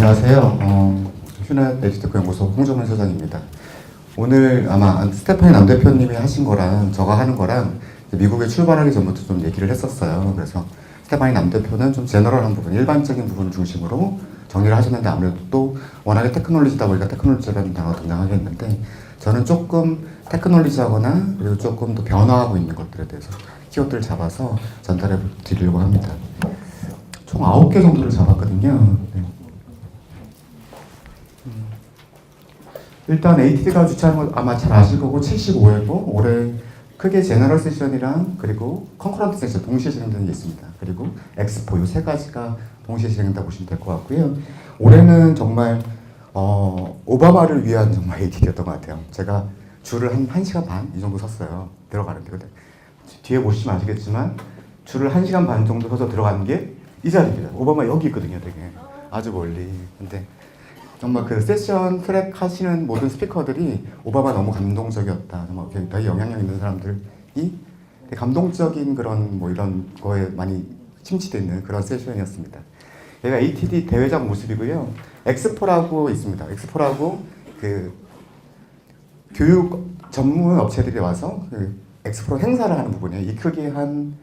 안녕하세요. 휴넷 에듀테크 연구소 홍정현 소장입니다. 오늘 아마 스테파니 남 대표님이 하신 거랑 저가 하는 거랑 미국에 출발하기 전부터 좀 얘기를 했었어요. 그래서 스테파니 남 대표는 좀 제너럴한 부분, 일반적인 부분 중심으로 정리를 하셨는데 아무래도 또 워낙에 테크놀로지다 보니까 테크놀로지라는 단어가 등장하겠는데 저는 조금 테크놀로지하거나 그리고 조금 더 변화하고 있는 것들에 대해서 키워드를 잡아서 전달해 드리려고 합니다. 총 9개 정도를 잡았거든요. 네. 일단 ATD가 주최하는 건 아마 잘 아실 거고 75회고 올해 크게 제너럴 세션이랑 그리고 컨커런트 세션 동시에 진행되는 게 있습니다. 그리고 엑스포 이 세 가지가 동시에 진행된다고 보시면 될 것 같고요. 올해는 정말 오바마를 위한 정말 ATD였던 것 같아요. 제가 줄을 한 1시간 반 이 정도 섰어요. 들어가는데 근데 뒤에 보시면 아시겠지만 줄을 1시간 반 정도 서서 들어가는 게 이 자리입니다. 오바마 여기 있거든요. 되게 아주 멀리. 근데 정말 그 세션 트랙 하시는 모든 스피커들이 오바마 너무 감동적이었다. 정말 되게 영향력 있는 사람들이 되게 감동적인 그런 뭐 이런 거에 많이 침투되어 있는 그런 세션이었습니다. 여기가 ATD 대회장 모습이고요. 엑스포라고 있습니다. 엑스포라고 그 교육 전문 업체들이 와서 그 엑스포 행사를 하는 부분이에요. 이 크기에 한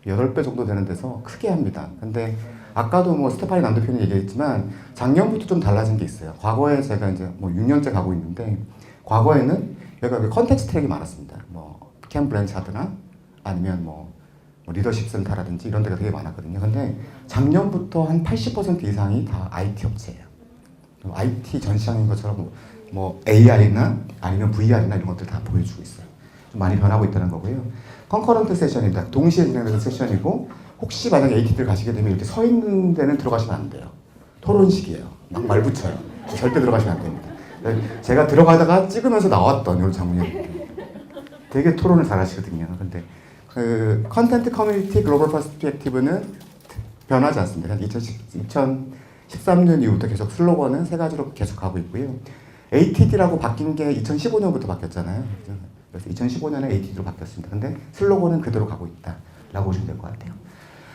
8배 정도 되는 데서 크게 합니다. 근데 아까도 뭐 스테파니 남 대표님 얘기했지만 작년부터 좀 달라진 게 있어요. 과거에 제가 이제 뭐 6년째 가고 있는데 과거에는 여기가 컨텍스트 트랙이 많았습니다. 뭐 캠 블랜차드나 아니면 뭐 리더십 센터라든지 이런 데가 되게 많았거든요. 근데 작년부터 한 80% 이상이 다 IT 업체예요. IT 전시장인 것처럼 뭐 AI나 아니면 VR이나 이런 것들 다 보여주고 있어요. 좀 많이 변하고 있다는 거고요. 컨커런트 세션입니다. 동시에 진행되는 세션이고 혹시 만약에 ATD를 가시게 되면 이렇게 서 있는 데는 들어가시면 안 돼요. 토론식이에요. 막 말 붙여요. 절대 들어가시면 안 됩니다. 제가 들어가다가 찍으면서 나왔던 이런 장면이 되게 토론을 잘 하시거든요. 근데 그 컨텐트 커뮤니티 글로벌 퍼스펙티브는 변하지 않습니다. 2013년 이후부터 계속 슬로건은 세 가지로 계속 가고 있고요. ATD라고 바뀐 게 2015년부터 바뀌었잖아요. 그래서 2015년에 ATD로 바뀌었습니다. 근데 슬로건은 그대로 가고 있다라고 보시면 될 것 같아요.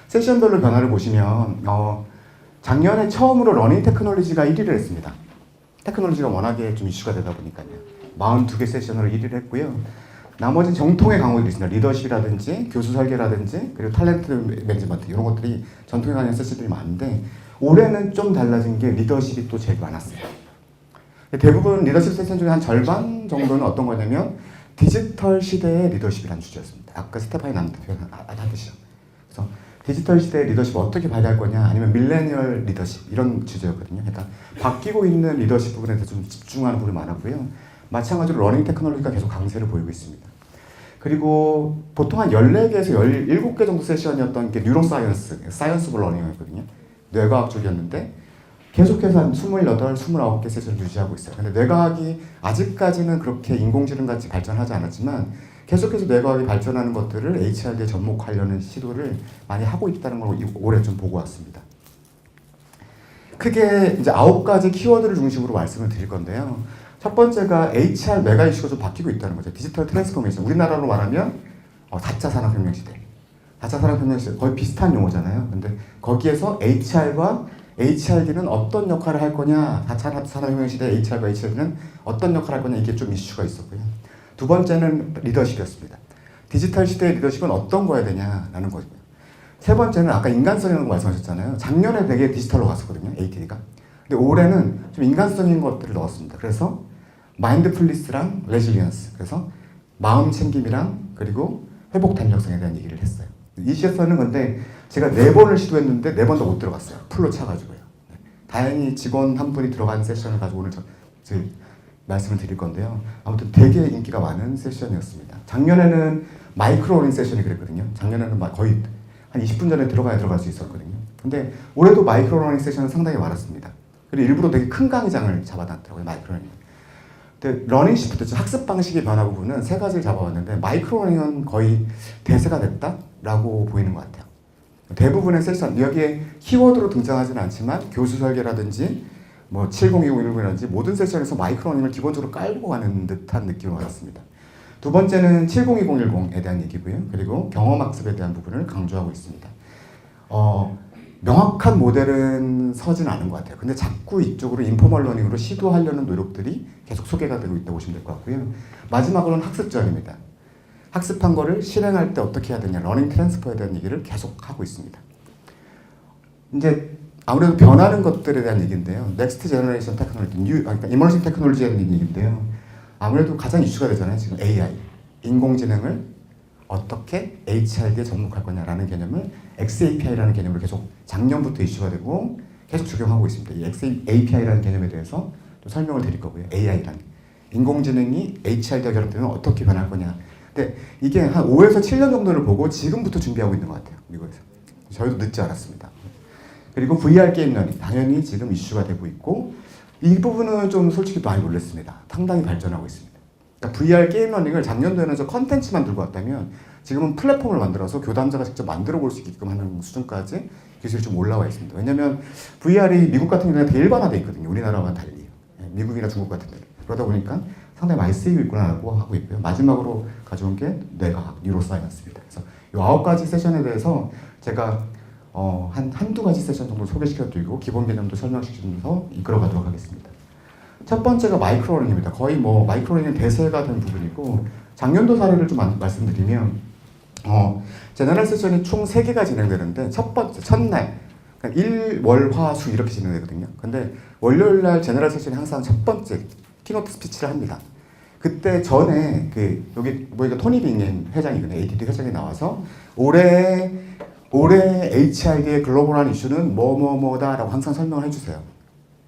세션별로 변화를 보시면 작년에 처음으로 러닝 테크놀로지가 1위를 했습니다. 테크놀로지가 워낙에 좀 이슈가 되다 보니까요. 42개 세션으로 1위를 했고요. 나머지 정통의 강의들이 있습니다. 리더십이라든지 교수 설계라든지 그리고 탤런트 매니지먼트 이런 것들이 전통의 강의 세션들이 많은데 올해는 좀 달라진 게 리더십이 또 제일 많았어요. 대부분 리더십 세션 중에 한 절반 정도는 어떤 거냐면 디지털 시대의 리더십이라는 주제였습니다. 아까 스테파니 남 대표가 하듯이요. 그래서 디지털 시대의 리더십을 어떻게 발휘할 거냐 아니면 밀레니얼 리더십 이런 주제였거든요. 그러니까 바뀌고 있는 리더십 부분에 대해서 좀 집중하는 부분이 많았고요. 마찬가지로 러닝 테크놀로지가 계속 강세를 보이고 있습니다. 그리고 보통 한 14개에서 17개 정도 세션이었던 게 뉴로사이언스, 사이언스 오브 러닝이었거든요. 뇌과학 쪽이었는데 계속해서 한 28, 29개 세션을 유지하고 있어요. 근데 뇌과학이 아직까지는 그렇게 인공지능같이 발전하지 않았지만 계속해서 뇌과학이 발전하는 것들을 HRD에 접목하려는 시도를 많이 하고 있다는 걸 올해 좀 보고 왔습니다. 크게 이제 9가지 키워드를 중심으로 말씀을 드릴 건데요. 첫 번째가 HR 메가 이슈가 좀 바뀌고 있다는 거죠. 디지털 트랜스포메이션. 우리나라로 말하면 4차 산업혁명 시대. 4차 산업혁명 시대 거의 비슷한 용어잖아요. 근데 거기에서 HR과 HRD는 어떤 역할을 할 거냐, 4차 산업혁명 시대 HR과 HRD는 어떤 역할을 할 거냐 이게 좀 이슈가 있었고요. 두 번째는 리더십이었습니다. 디지털 시대의 리더십은 어떤 거야 되냐라는 거고요. 세 번째는 아까 인간성이라는 거 말씀하셨잖아요. 작년에 되게 디지털로 갔었거든요, ATD가. 근데 올해는 좀 인간성인 것들을 넣었습니다. 그래서 마인드풀리스랑 레질리언스, 그래서 마음 챙김이랑 그리고 회복 탄력성에 대한 얘기를 했어요. 이 세션은 근데 제가 4번을 시도했는데 4번 다 못 들어갔어요. 풀로 차가지고요. 다행히 직원 한 분이 들어간 세션을 가지고 오늘 말씀을 드릴 건데요. 아무튼 되게 인기가 많은 세션이었습니다. 작년에는 마이크로 러닝 세션이 그랬거든요. 작년에는 거의 한 20분 전에 들어갈 수 있었거든요. 근데 올해도 마이크로 러닝 세션은 상당히 많았습니다. 그리고 일부러 되게 큰 강의장을 잡아놨더라고요. 마이크로 러닝. 근데 러닝 시프트, 학습 방식의 변화 부분은 3가지를 잡아왔는데 마이크로 러닝은 거의 대세가 됐다라고 보이는 것 같아요. 대부분의 세션, 여기에 키워드로 등장하지는 않지만 교수 설계라든지 뭐 7020이라든지 모든 세션에서 마이크로 러닝을 기본적으로 깔고 가는 듯한 느낌을 받았습니다. 두 번째는 702010에 대한 얘기고요. 그리고 경험학습에 대한 부분을 강조하고 있습니다. 명확한 모델은 서진 않은 것 같아요. 근데 자꾸 이쪽으로 인포멀 러닝으로 시도하려는 노력들이 계속 소개가 되고 있다고 보시면 될 것 같고요. 마지막으로는 학습전입니다. 학습한 거를 실행할 때 어떻게 해야 되냐, 러닝 트랜스퍼에 대한 얘기를 계속 하고 있습니다. 이제 아무래도 변하는 것들에 대한 얘기인데요. 넥스트 제너레이션 테크놀로지, 그러니까 이머징 테크놀로지에 대한 얘기인데요. 아무래도 가장 이슈가 되잖아요. 지금 AI, 인공지능을 어떻게 HRD에 접목할 거냐라는 개념을 XAPI라는 개념으로 계속 작년부터 이슈가 되고 계속 적용하고 있습니다. 이 XAPI라는 개념에 대해서 좀 설명을 드릴 거고요. AI라는 인공지능이 HRD와 결합되면 어떻게 변할 거냐. 근데 이게 한 5에서 7년 정도를 보고 지금부터 준비하고 있는 것 같아요. 미국에서. 저희도 늦지 않았습니다. 그리고 VR 게임 러닝 당연히 지금 이슈가 되고 있고 이 부분은 좀 솔직히 많이 놀랐습니다. 상당히 발전하고 있습니다. 그러니까 VR 게임 러닝을 작년도에는 저 컨텐츠만 들고 왔다면 지금은 플랫폼을 만들어서 교담자가 직접 만들어 볼 수 있게끔 하는 수준까지 기술이 좀 올라와 있습니다. 왜냐하면 VR이 미국 같은 경우는 되게 일반화되어 있거든요. 우리나라와는 달리. 미국이나 중국 같은 데. 그러다 보니까 상당히 많이 쓰이고 있구나라고 하고 있고요. 마지막으로 가져온 게 뇌과학, 뉴로사이언스입니다. 그래서 이 9가지 세션에 대해서 제가 한두 가지 세션 정도 소개시켜드리고 기본 개념도 설명시키면서 이끌어가도록 하겠습니다. 첫 번째가 마이크로러닝입니다. 거의 뭐 마이크로러닝 대세가 된 부분이고 작년도 사례를 좀 말씀드리면 제너럴 세션이 총 3개가 진행되는데 첫 번째, 첫날 그러니까 일, 월, 화, 수 이렇게 진행되거든요. 근데 월요일 날 제너럴 세션이 항상 첫 번째 키노트 스피치를 합니다. 그때 전에 여기 보니까 토니 빙엠 회장이거든요. ATD 회장이 나와서 올해 HRD의 글로벌한 이슈는 뭐뭐뭐다라고 항상 설명을 해주세요.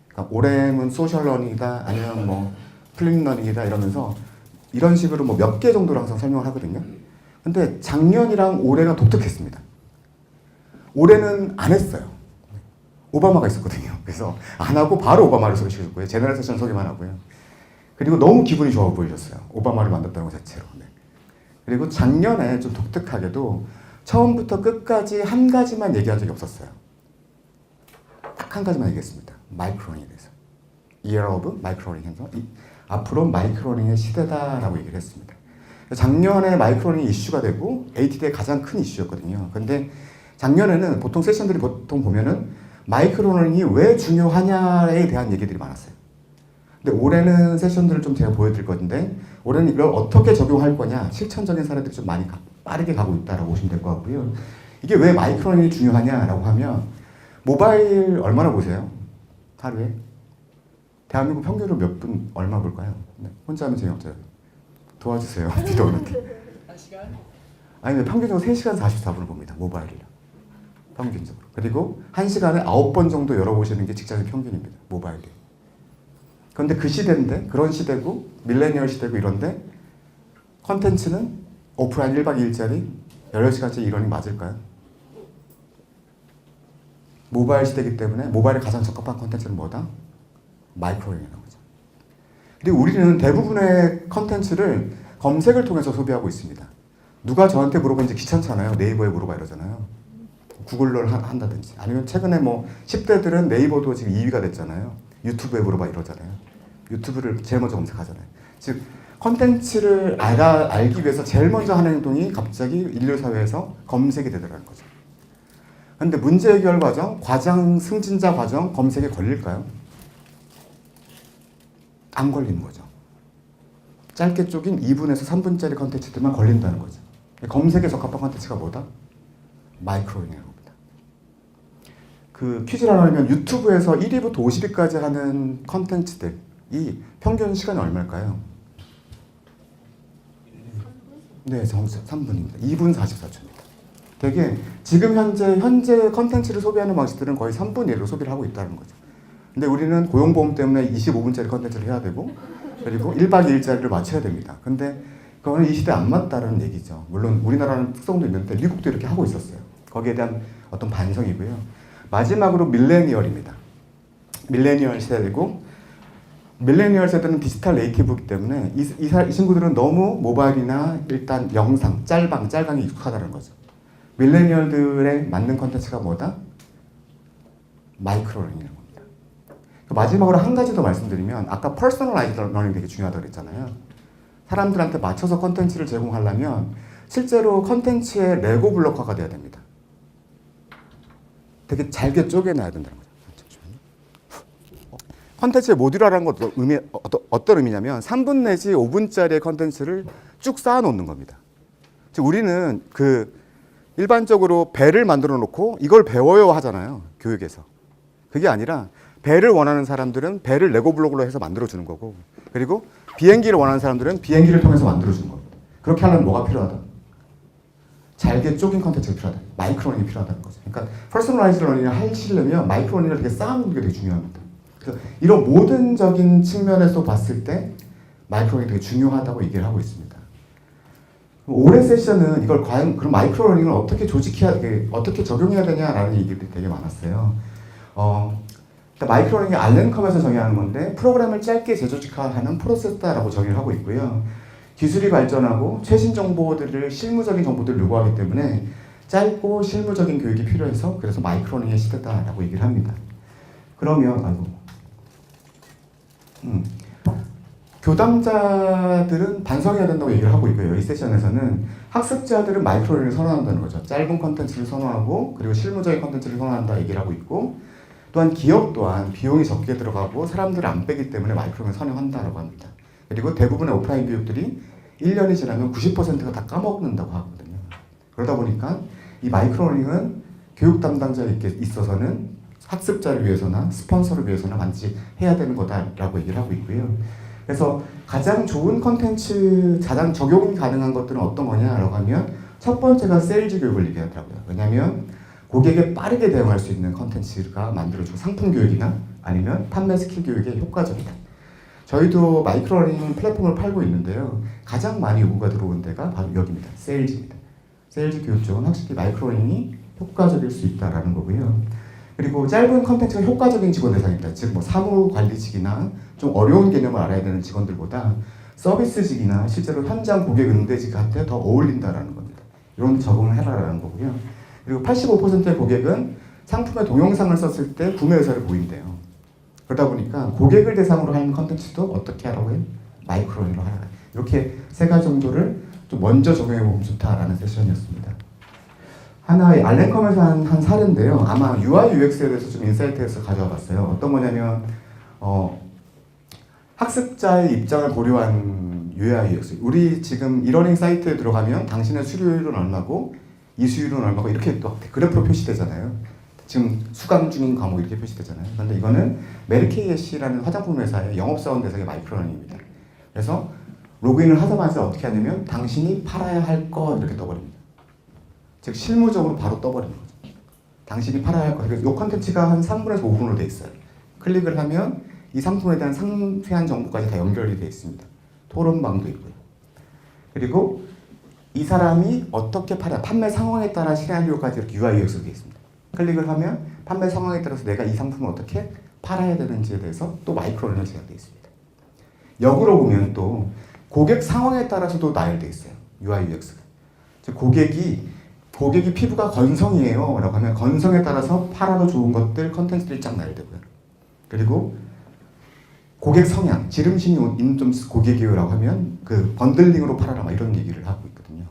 그러니까 올해는 소셜 러닝이다 아니면 뭐 플린 러닝이다 이러면서 이런 식으로 뭐 몇 개 정도로 항상 설명을 하거든요. 근데 작년이랑 올해가 독특했습니다. 올해는 안 했어요. 오바마가 있었거든요. 그래서 안 하고 바로 오바마를 소개시켰고요. 제너럴 세션 소개만 하고요. 그리고 너무 기분이 좋아 보이셨어요. 오바마를 만났다는 것 자체로. 네. 그리고 작년에 좀 독특하게도 처음부터 끝까지 한 가지만 얘기한 적이 없었어요. 딱 한 가지만 얘기했습니다. 마이크로러닝에 대해서. Year of Microlearning 해서 앞으로 마이크로러닝의 시대다라고 얘기를 했습니다. 작년에 마이크로러닝이 이슈가 되고 ATD의 가장 큰 이슈였거든요. 근데 작년에는 보통 세션들이 보통 보면은 마이크로러닝이 왜 중요하냐에 대한 얘기들이 많았어요. 근데 올해는 세션들을 좀 제가 보여드릴 건데 올해는 이걸 어떻게 적용할 거냐 실천적인 사례들이 좀 많이 빠르게 가고 있다라고 보시면 될 것 같고요. 이게 왜 마이크로러닝이 중요하냐라고 하면 모바일 얼마나 보세요? 하루에? 대한민국 평균으로 몇 분 얼마 볼까요? 네. 혼자 하면 재미없어요. 도와주세요. 비도 오는데. 1시간? 아니 근데 평균적으로 3시간 44분을 봅니다. 모바일이요. 평균적으로. 그리고 1시간에 9번 정도 열어보시는 게 직장인 평균입니다. 모바일이. 그런데 그 시대인데 그런 시대고 밀레니얼 시대고 이런데 컨텐츠는 오프라인 1박 2일짜리 16시간째 이러니 맞을까요? 모바일 시대이기 때문에 모바일에 가장 적합한 컨텐츠는 뭐다? 마이크로러닝이라는 거죠. 그리고 우리는 대부분의 컨텐츠를 검색을 통해서 소비하고 있습니다. 누가 저한테 물어보면 이제 귀찮잖아요. 네이버에 물어봐 이러잖아요. 구글로 한다든지 아니면 최근에 뭐 10대들은 네이버도 지금 2위가 됐잖아요. 유튜브에 물어봐 이러잖아요. 유튜브를 제일 먼저 검색하잖아요. 즉 컨텐츠를 알기 위해서 제일 먼저 하는 행동이 갑자기 인류 사회에서 검색이 되더라는 거죠. 근데 문제 해결 과정, 승진자 과정 검색에 걸릴까요? 안 걸리는 거죠. 짧게 쪼긴 2분에서 3분짜리 컨텐츠들만 걸린다는 거죠. 검색에 적합한 컨텐츠가 뭐다? 마이크로러닝이라고 합니다. 그 퀴즈를 하려면 유튜브에서 1위부터 50위까지 하는 컨텐츠들이 평균 시간이 얼마일까요? 네, 3분입니다. 2분 44초입니다. 되게 지금 현재 컨텐츠를 소비하는 방식들은 거의 3분 이내로 소비를 하고 있다는 거죠. 근데 우리는 고용보험 때문에 25분짜리 컨텐츠를 해야 되고 그리고 1박 2일짜리를 맞춰야 됩니다. 근데 그거는 이 시대에 안 맞다는 얘기죠. 물론 우리나라는 특성도 있는데 미국도 이렇게 하고 있었어요. 거기에 대한 어떤 반성이고요. 마지막으로 밀레니얼입니다. 밀레니얼 세대고 밀레니얼 세대는 디지털 네이티브이기 때문에 이 친구들은 너무 모바일이나 일단 영상, 짤방에 익숙하다는 거죠. 밀레니얼들의 맞는 컨텐츠가 뭐다? 마이크로러닝이라고 합니다. 마지막으로 한 가지 더 말씀드리면 아까 퍼스널라이즈 러닝 되게 중요하다고 그랬잖아요. 사람들한테 맞춰서 컨텐츠를 제공하려면 실제로 컨텐츠의 레고 블록화가 돼야 됩니다. 되게 잘게 쪼개놔야 된다는 거죠. 컨텐츠의 모듈화라는 건 어떤 의미냐면 3분 내지 5분짜리의 컨텐츠를 쭉 쌓아놓는 겁니다. 즉 우리는 일반적으로 배를 만들어 놓고 이걸 배워요 하잖아요. 교육에서. 그게 아니라 배를 원하는 사람들은 배를 레고 블록으로 해서 만들어주는 거고, 그리고 비행기를 원하는 사람들은 비행기를 통해서 만들어주는 겁니다. 그렇게 하려면 뭐가 필요하다? 잘게 쪼긴 컨텐츠가 필요하다. 마이크로러닝이 필요하다는 거죠. 그러니까 퍼스널라이즈 러닝을 하시려면 마이크로러닝을 되게 쌓아놓는 게 되게 중요합니다. 그래서 이런 모든적인 측면에서 봤을 때 마이크로러닝이 되게 중요하다고 얘기를 하고 있습니다. 올해 세션은 이걸 과연 그럼 마이크로러닝을 어떻게 어떻게 적용해야 되냐라는 얘기들이 되게 많았어요. 마이크로러닝이 알렌컴에서 정의하는 건데 프로그램을 짧게 재조직화하는 프로세스다라고 정의를 하고 있고요. 기술이 발전하고 최신 정보들을 실무적인 정보들을 요구하기 때문에 짧고 실무적인 교육이 필요해서 그래서 마이크로러닝의 시대다라고 얘기를 합니다. 그러면 교당자들은 반성해야 된다고 얘기를 하고 있고요. 이 세션에서는 학습자들은 마이크로러닝을 선호한다는 거죠. 짧은 컨텐츠를 선호하고 그리고 실무적인 컨텐츠를 선호한다 얘기를 하고 있고, 또한 기업 또한 비용이 적게 들어가고 사람들을 안 빼기 때문에 마이크로러닝을 선호한다라고 합니다. 그리고 대부분의 오프라인 교육들이 1년이 지나면 90%가 다 까먹는다고 하거든요. 그러다 보니까 이 마이크로러닝은 교육 담당자에 있어서는 학습자를 위해서나 스폰서를 위해서나 반드시 해야 되는 거다라고 얘기를 하고 있고요. 그래서 가장 좋은 컨텐츠, 가장 적용이 가능한 것들은 어떤 거냐라고 하면 첫 번째가 세일즈 교육을 얘기하더라고요. 왜냐하면 고객에 빠르게 대응할 수 있는 컨텐츠가 만들어주고 상품 교육이나 아니면 판매 스킬 교육에 효과적이다. 저희도 마이크로러닝 플랫폼을 팔고 있는데요. 가장 많이 요구가 들어온 데가 바로 여기입니다. 세일즈입니다. 세일즈 교육 쪽은 확실히 마이크로러닝이 효과적일 수 있다라는 거고요. 그리고 짧은 컨텐츠가 효과적인 직원 대상입니다. 즉 사무관리직이나 좀 어려운 개념을 알아야 되는 직원들보다 서비스직이나 실제로 현장 고객 응대직한테 더 어울린다라는 겁니다. 이런 적응을 해라라는 거고요. 그리고 85%의 고객은 상품의 동영상을 썼을 때 구매 의사를 보인대요. 그러다 보니까 고객을 대상으로 하는 컨텐츠도 어떻게 하라고 해요? 마이크로러닝으로 하라. 이렇게 세 가지 정도를 좀 먼저 적용해보면 좋다라는 세션이었습니다. 하나의 알렌컴에서 한 사례인데요. 아마 UI, UX에 대해서 좀 인사이트에서 가져와 봤어요. 어떤 거냐면 학습자의 입장을 고려한 UI, UX. 우리 지금 이러닝 사이트에 들어가면 당신의 수료율은 얼마고 이 수율은 얼마고 이렇게 또 그래프로 표시되잖아요. 지금 수강 중인 과목 이렇게 표시되잖아요. 그런데 이거는 메르케이에시라는 화장품 회사의 영업사원 대상의 마이크로러닝입니다. 그래서 로그인을 하자마자 어떻게 하냐면 당신이 팔아야 할 거 이렇게 떠버립니다. 즉 실무적으로 바로 떠버리는 거죠. 당신이 팔아야 할 거. 그래서 이 컨텐츠가 한 3분에서 5분으로 돼 있어요. 클릭을 하면 이 상품에 대한 상세한 정보까지 다 연결이 되어 있습니다. 토론방도 있고요. 그리고 이 사람이 어떻게 판매 상황에 따라 시나리오까지 이렇게 UI, UX로 되어 있습니다. 클릭을 하면 판매 상황에 따라서 내가 이 상품을 어떻게 팔아야 되는지에 대해서 또 마이크로러닝이 제작되어 있습니다. 역으로 보면 또 고객 상황에 따라서도 나열되어 있어요. UI, UX가. 즉 고객이 피부가 건성이에요 라고 하면 건성에 따라서 팔아도 좋은 것들 컨텐츠들이 쫙 나열되고요. 그리고 고객 성향, 지름신이 있는 좀 고객이에요 라고 하면 그 번들링으로 팔아라 막 이런 얘기를 하고 있거든요.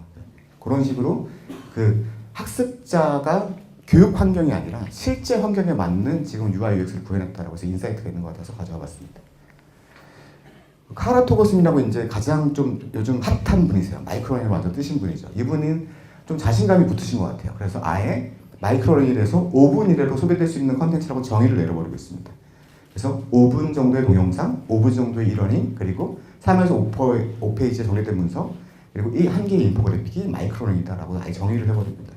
그런 식으로 그 학습자가 교육 환경이 아니라 실제 환경에 맞는 지금 UI, UX를 구현했다라고 해서 인사이트가 있는 것 같아서 가져와 봤습니다. 카라 토거슨이라고 이제 가장 좀 요즘 핫한 분이세요. 마이크로러닝을 완전 뜨신 분이죠. 이분은 좀 자신감이 붙으신 것 같아요. 그래서 아예 마이크로러닝에 대해서 5분 이내로 소비될 수 있는 컨텐츠라고 정의를 내려버리고 있습니다. 그래서 5분 정도의 동영상, 5분 정도의 이러닝, 그리고 3에서 5페이지에 정리된 문서, 그리고 이 한 개의 인포그래픽이 마이크로러닝이다라고 아예 정의를 해버립니다.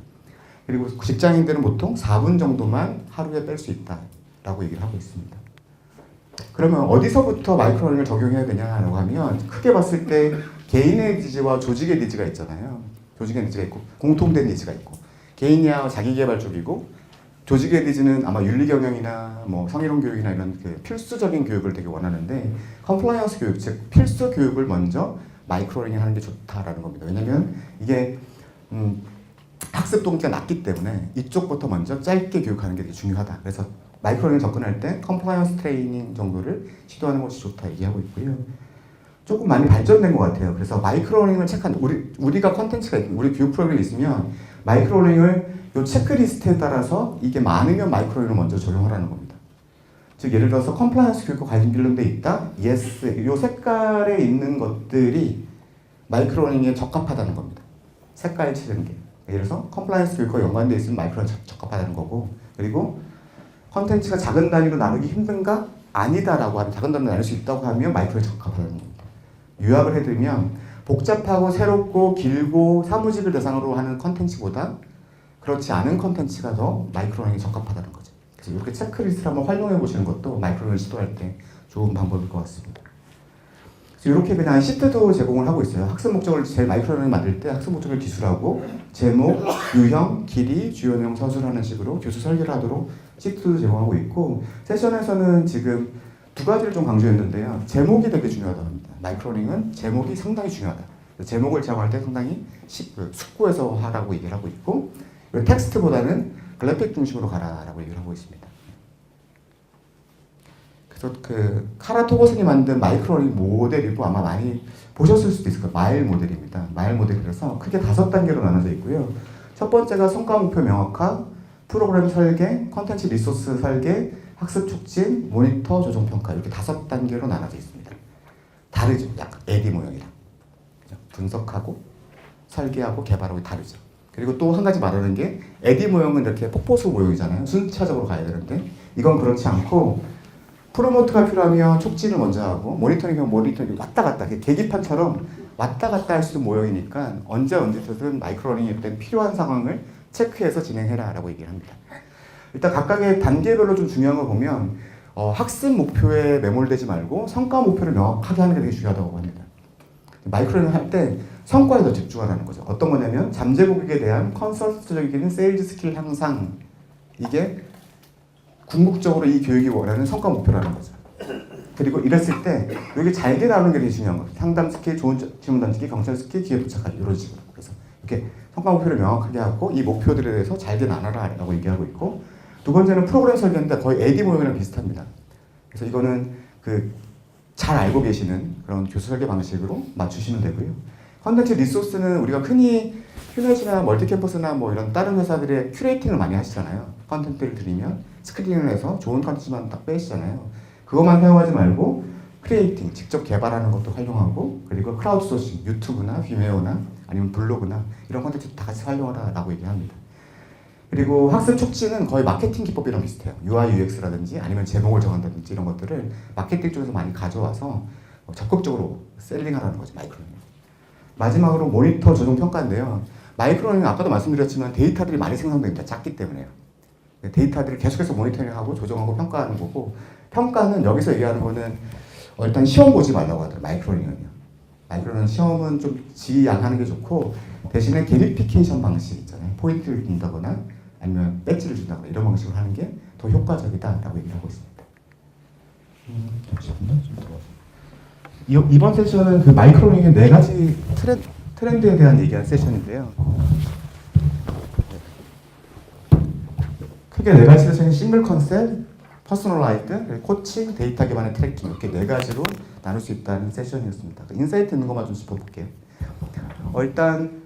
그리고 직장인들은 보통 4분 정도만 하루에 뺄 수 있다라고 얘기를 하고 있습니다. 그러면 어디서부터 마이크로러닝을 적용해야 되냐라고 하면 크게 봤을 때 개인의 니즈와 조직의 니즈가 있잖아요. 조직의 니즈가 있고 공통된 니즈가 있고 개인이야 자기개발 쪽이고 조직의 니즈는 아마 윤리경영이나 뭐 성희롱 교육이나 이런 그 필수적인 교육을 되게 원하는데 컴플라이언스 교육, 즉 필수 교육을 먼저 마이크로러닝 하는 게 좋다라는 겁니다. 왜냐면 이게 학습 동기가 낮기 때문에 이쪽부터 먼저 짧게 교육하는 게 되게 중요하다. 그래서 마이크로러닝 접근할 때 컴플라이언스 트레이닝 정도를 시도하는 것이 좋다 얘기하고 있고요. 조금 많이 발전된 것 같아요. 그래서 마이크로러닝을 체크한 우리가 컨텐츠가 있고 우리 교육 프로그램이 있으면 마이크로러닝을 이 체크리스트에 따라서 이게 많으면 마이크로러닝을 먼저 적용하라는 겁니다. 즉 예를 들어서 컴플라이언스 교육과 관련돼 있다. yes. 이 색깔에 있는 것들이 마이크로러닝에 적합하다는 겁니다. 색깔 치는 게. 예를 들어서 컴플라이언스 교육과 연관되어 있으면 마이크로러닝 적합하다는 거고, 그리고 컨텐츠가 작은 단위로 나누기 힘든가? 아니다라고 하면, 작은 단위로 나눌 수 있다고 하면 마이크로러닝 적합하다는 겁니다. 요약을 해드리면 복잡하고 새롭고 길고 사무직을 대상으로 하는 컨텐츠보다 그렇지 않은 컨텐츠가 더 마이크로러닝에 적합하다는 거죠. 그래서 이렇게 체크리스트를 한번 활용해 보시는 것도 마이크로러닝을 시도할 때 좋은 방법일 것 같습니다. 그래서 이렇게 그냥 시트도 제공을 하고 있어요. 학습 목적을 제일 마이크로러닝 만들 때 학습 목적을 기술하고 제목, 유형, 길이, 주요 내용 서술하는 식으로 교수 설계를 하도록 시트도 제공하고 있고, 세션에서는 지금 두 가지를 좀 강조했는데요. 제목이 되게 중요하다고 합니다. 마이크로러닝은 제목이 상당히 중요하다. 제목을 제공할 때 상당히 숙고해서 하라고 얘기를 하고 있고, 텍스트보다는 그래픽 중심으로 가라라고 얘기를 하고 있습니다. 그래서 그 카라 토고슨이 만든 마이크로러닝 모델이고 아마 많이 보셨을 수도 있을 거예요. 마일 모델입니다. 마일 모델이라서 크게 5단계로 나눠져 있고요. 첫 번째가 성과 목표 명확화, 프로그램 설계, 컨텐츠 리소스 설계, 학습 촉진, 모니터, 조정 평가, 이렇게 5단계로 나눠져 있습니다. 다르죠. 약간 AD 모형이랑 분석하고 설계하고 개발하고 다르죠. 그리고 또 한 가지 말하는 게 AD 모형은 이렇게 폭포수 모형이잖아요. 순차적으로 가야 되는데 이건 그렇지 않고 프로모트가 필요하면 촉진을 먼저 하고 모니터링하면 모니터링 왔다 갔다 계기판처럼 왔다 갔다 할 수 있는 모형이니까 언제든지 마이크로러닝일 때 필요한 상황을 체크해서 진행해라 라고 얘기를 합니다. 일단 각각의 단계별로 좀 중요한 거 보면 학습 목표에 매몰되지 말고 성과 목표를 명확하게 하는 게 되게 중요하다고 합니다. 마이크로러닝 할 때 성과에 더 집중하라는 거죠. 어떤 거냐면 잠재 고객에 대한 컨설트적인 세일즈 스킬 향상, 이게 궁극적으로 이 교육이 원하는 성과 목표라는 거죠. 그리고 이랬을 때 여기 잘게 나오는 게 되게 중요한 거죠. 상담 스킬, 좋은 질문 던지기, 경찰 스킬, 기회 도착하기, 이런 식으로. 그래서 이렇게 성과 목표를 명확하게 하고 이 목표들에 대해서 잘게 나눠라 라고 얘기하고 있고, 두 번째는 프로그램 설계인데 거의 AD 모형이랑 비슷합니다. 그래서 이거는 잘 알고 계시는 그런 교수 설계 방식으로 맞추시면 되고요. 컨텐츠 리소스는 우리가 흔히 휴넷이나 멀티캠퍼스나 뭐 이런 다른 회사들의 큐레이팅을 많이 하시잖아요. 컨텐츠를 드리면 스크린을 해서 좋은 컨텐츠만 딱 빼시잖아요. 그것만 사용하지 말고 크리에이팅, 직접 개발하는 것도 활용하고, 그리고 크라우드 소싱, 유튜브나 비메오나 아니면 블로그나 이런 컨텐츠 다 같이 활용하라라고 얘기합니다. 그리고 학습 촉진은 거의 마케팅 기법이랑 비슷해요. UI, UX라든지 아니면 제목을 정한다든지 이런 것들을 마케팅 쪽에서 많이 가져와서 적극적으로 셀링하라는 거죠, 마이크로러닝. 마지막으로 모니터 조정 평가인데요. 마이크로러닝은 아까도 말씀드렸지만 데이터들이 많이 생성됩니다. 작기 때문에요. 데이터들을 계속해서 모니터링하고 조정하고 평가하는 거고, 평가는 여기서 얘기하는 거는 일단 시험 보지 말라고 하더라고요. 마이크로러닝은요. 마이크로러닝 시험은 좀 지양하는 게 좋고, 대신에 게미피케이션 방식 있잖아요. 포인트를 준다거나 아니면 배지를 준다거나 이런 방식으로 하는 게 더 효과적이다라고 얘기를 하고 있습니다. 잠시만요. 좀 들어와서. 이번 세션은 그 마이크로러닝의 4가지 트렌드에 대한 얘기한 세션인데요. 크게 4가지 세션이 싱글 컨셉, 퍼스널라이드, 코칭, 데이터 기반의 트래킹, 이렇게 4가지로 나눌 수 있다는 세션이었습니다. 인사이트 있는 것만 좀 짚어볼게요. 일단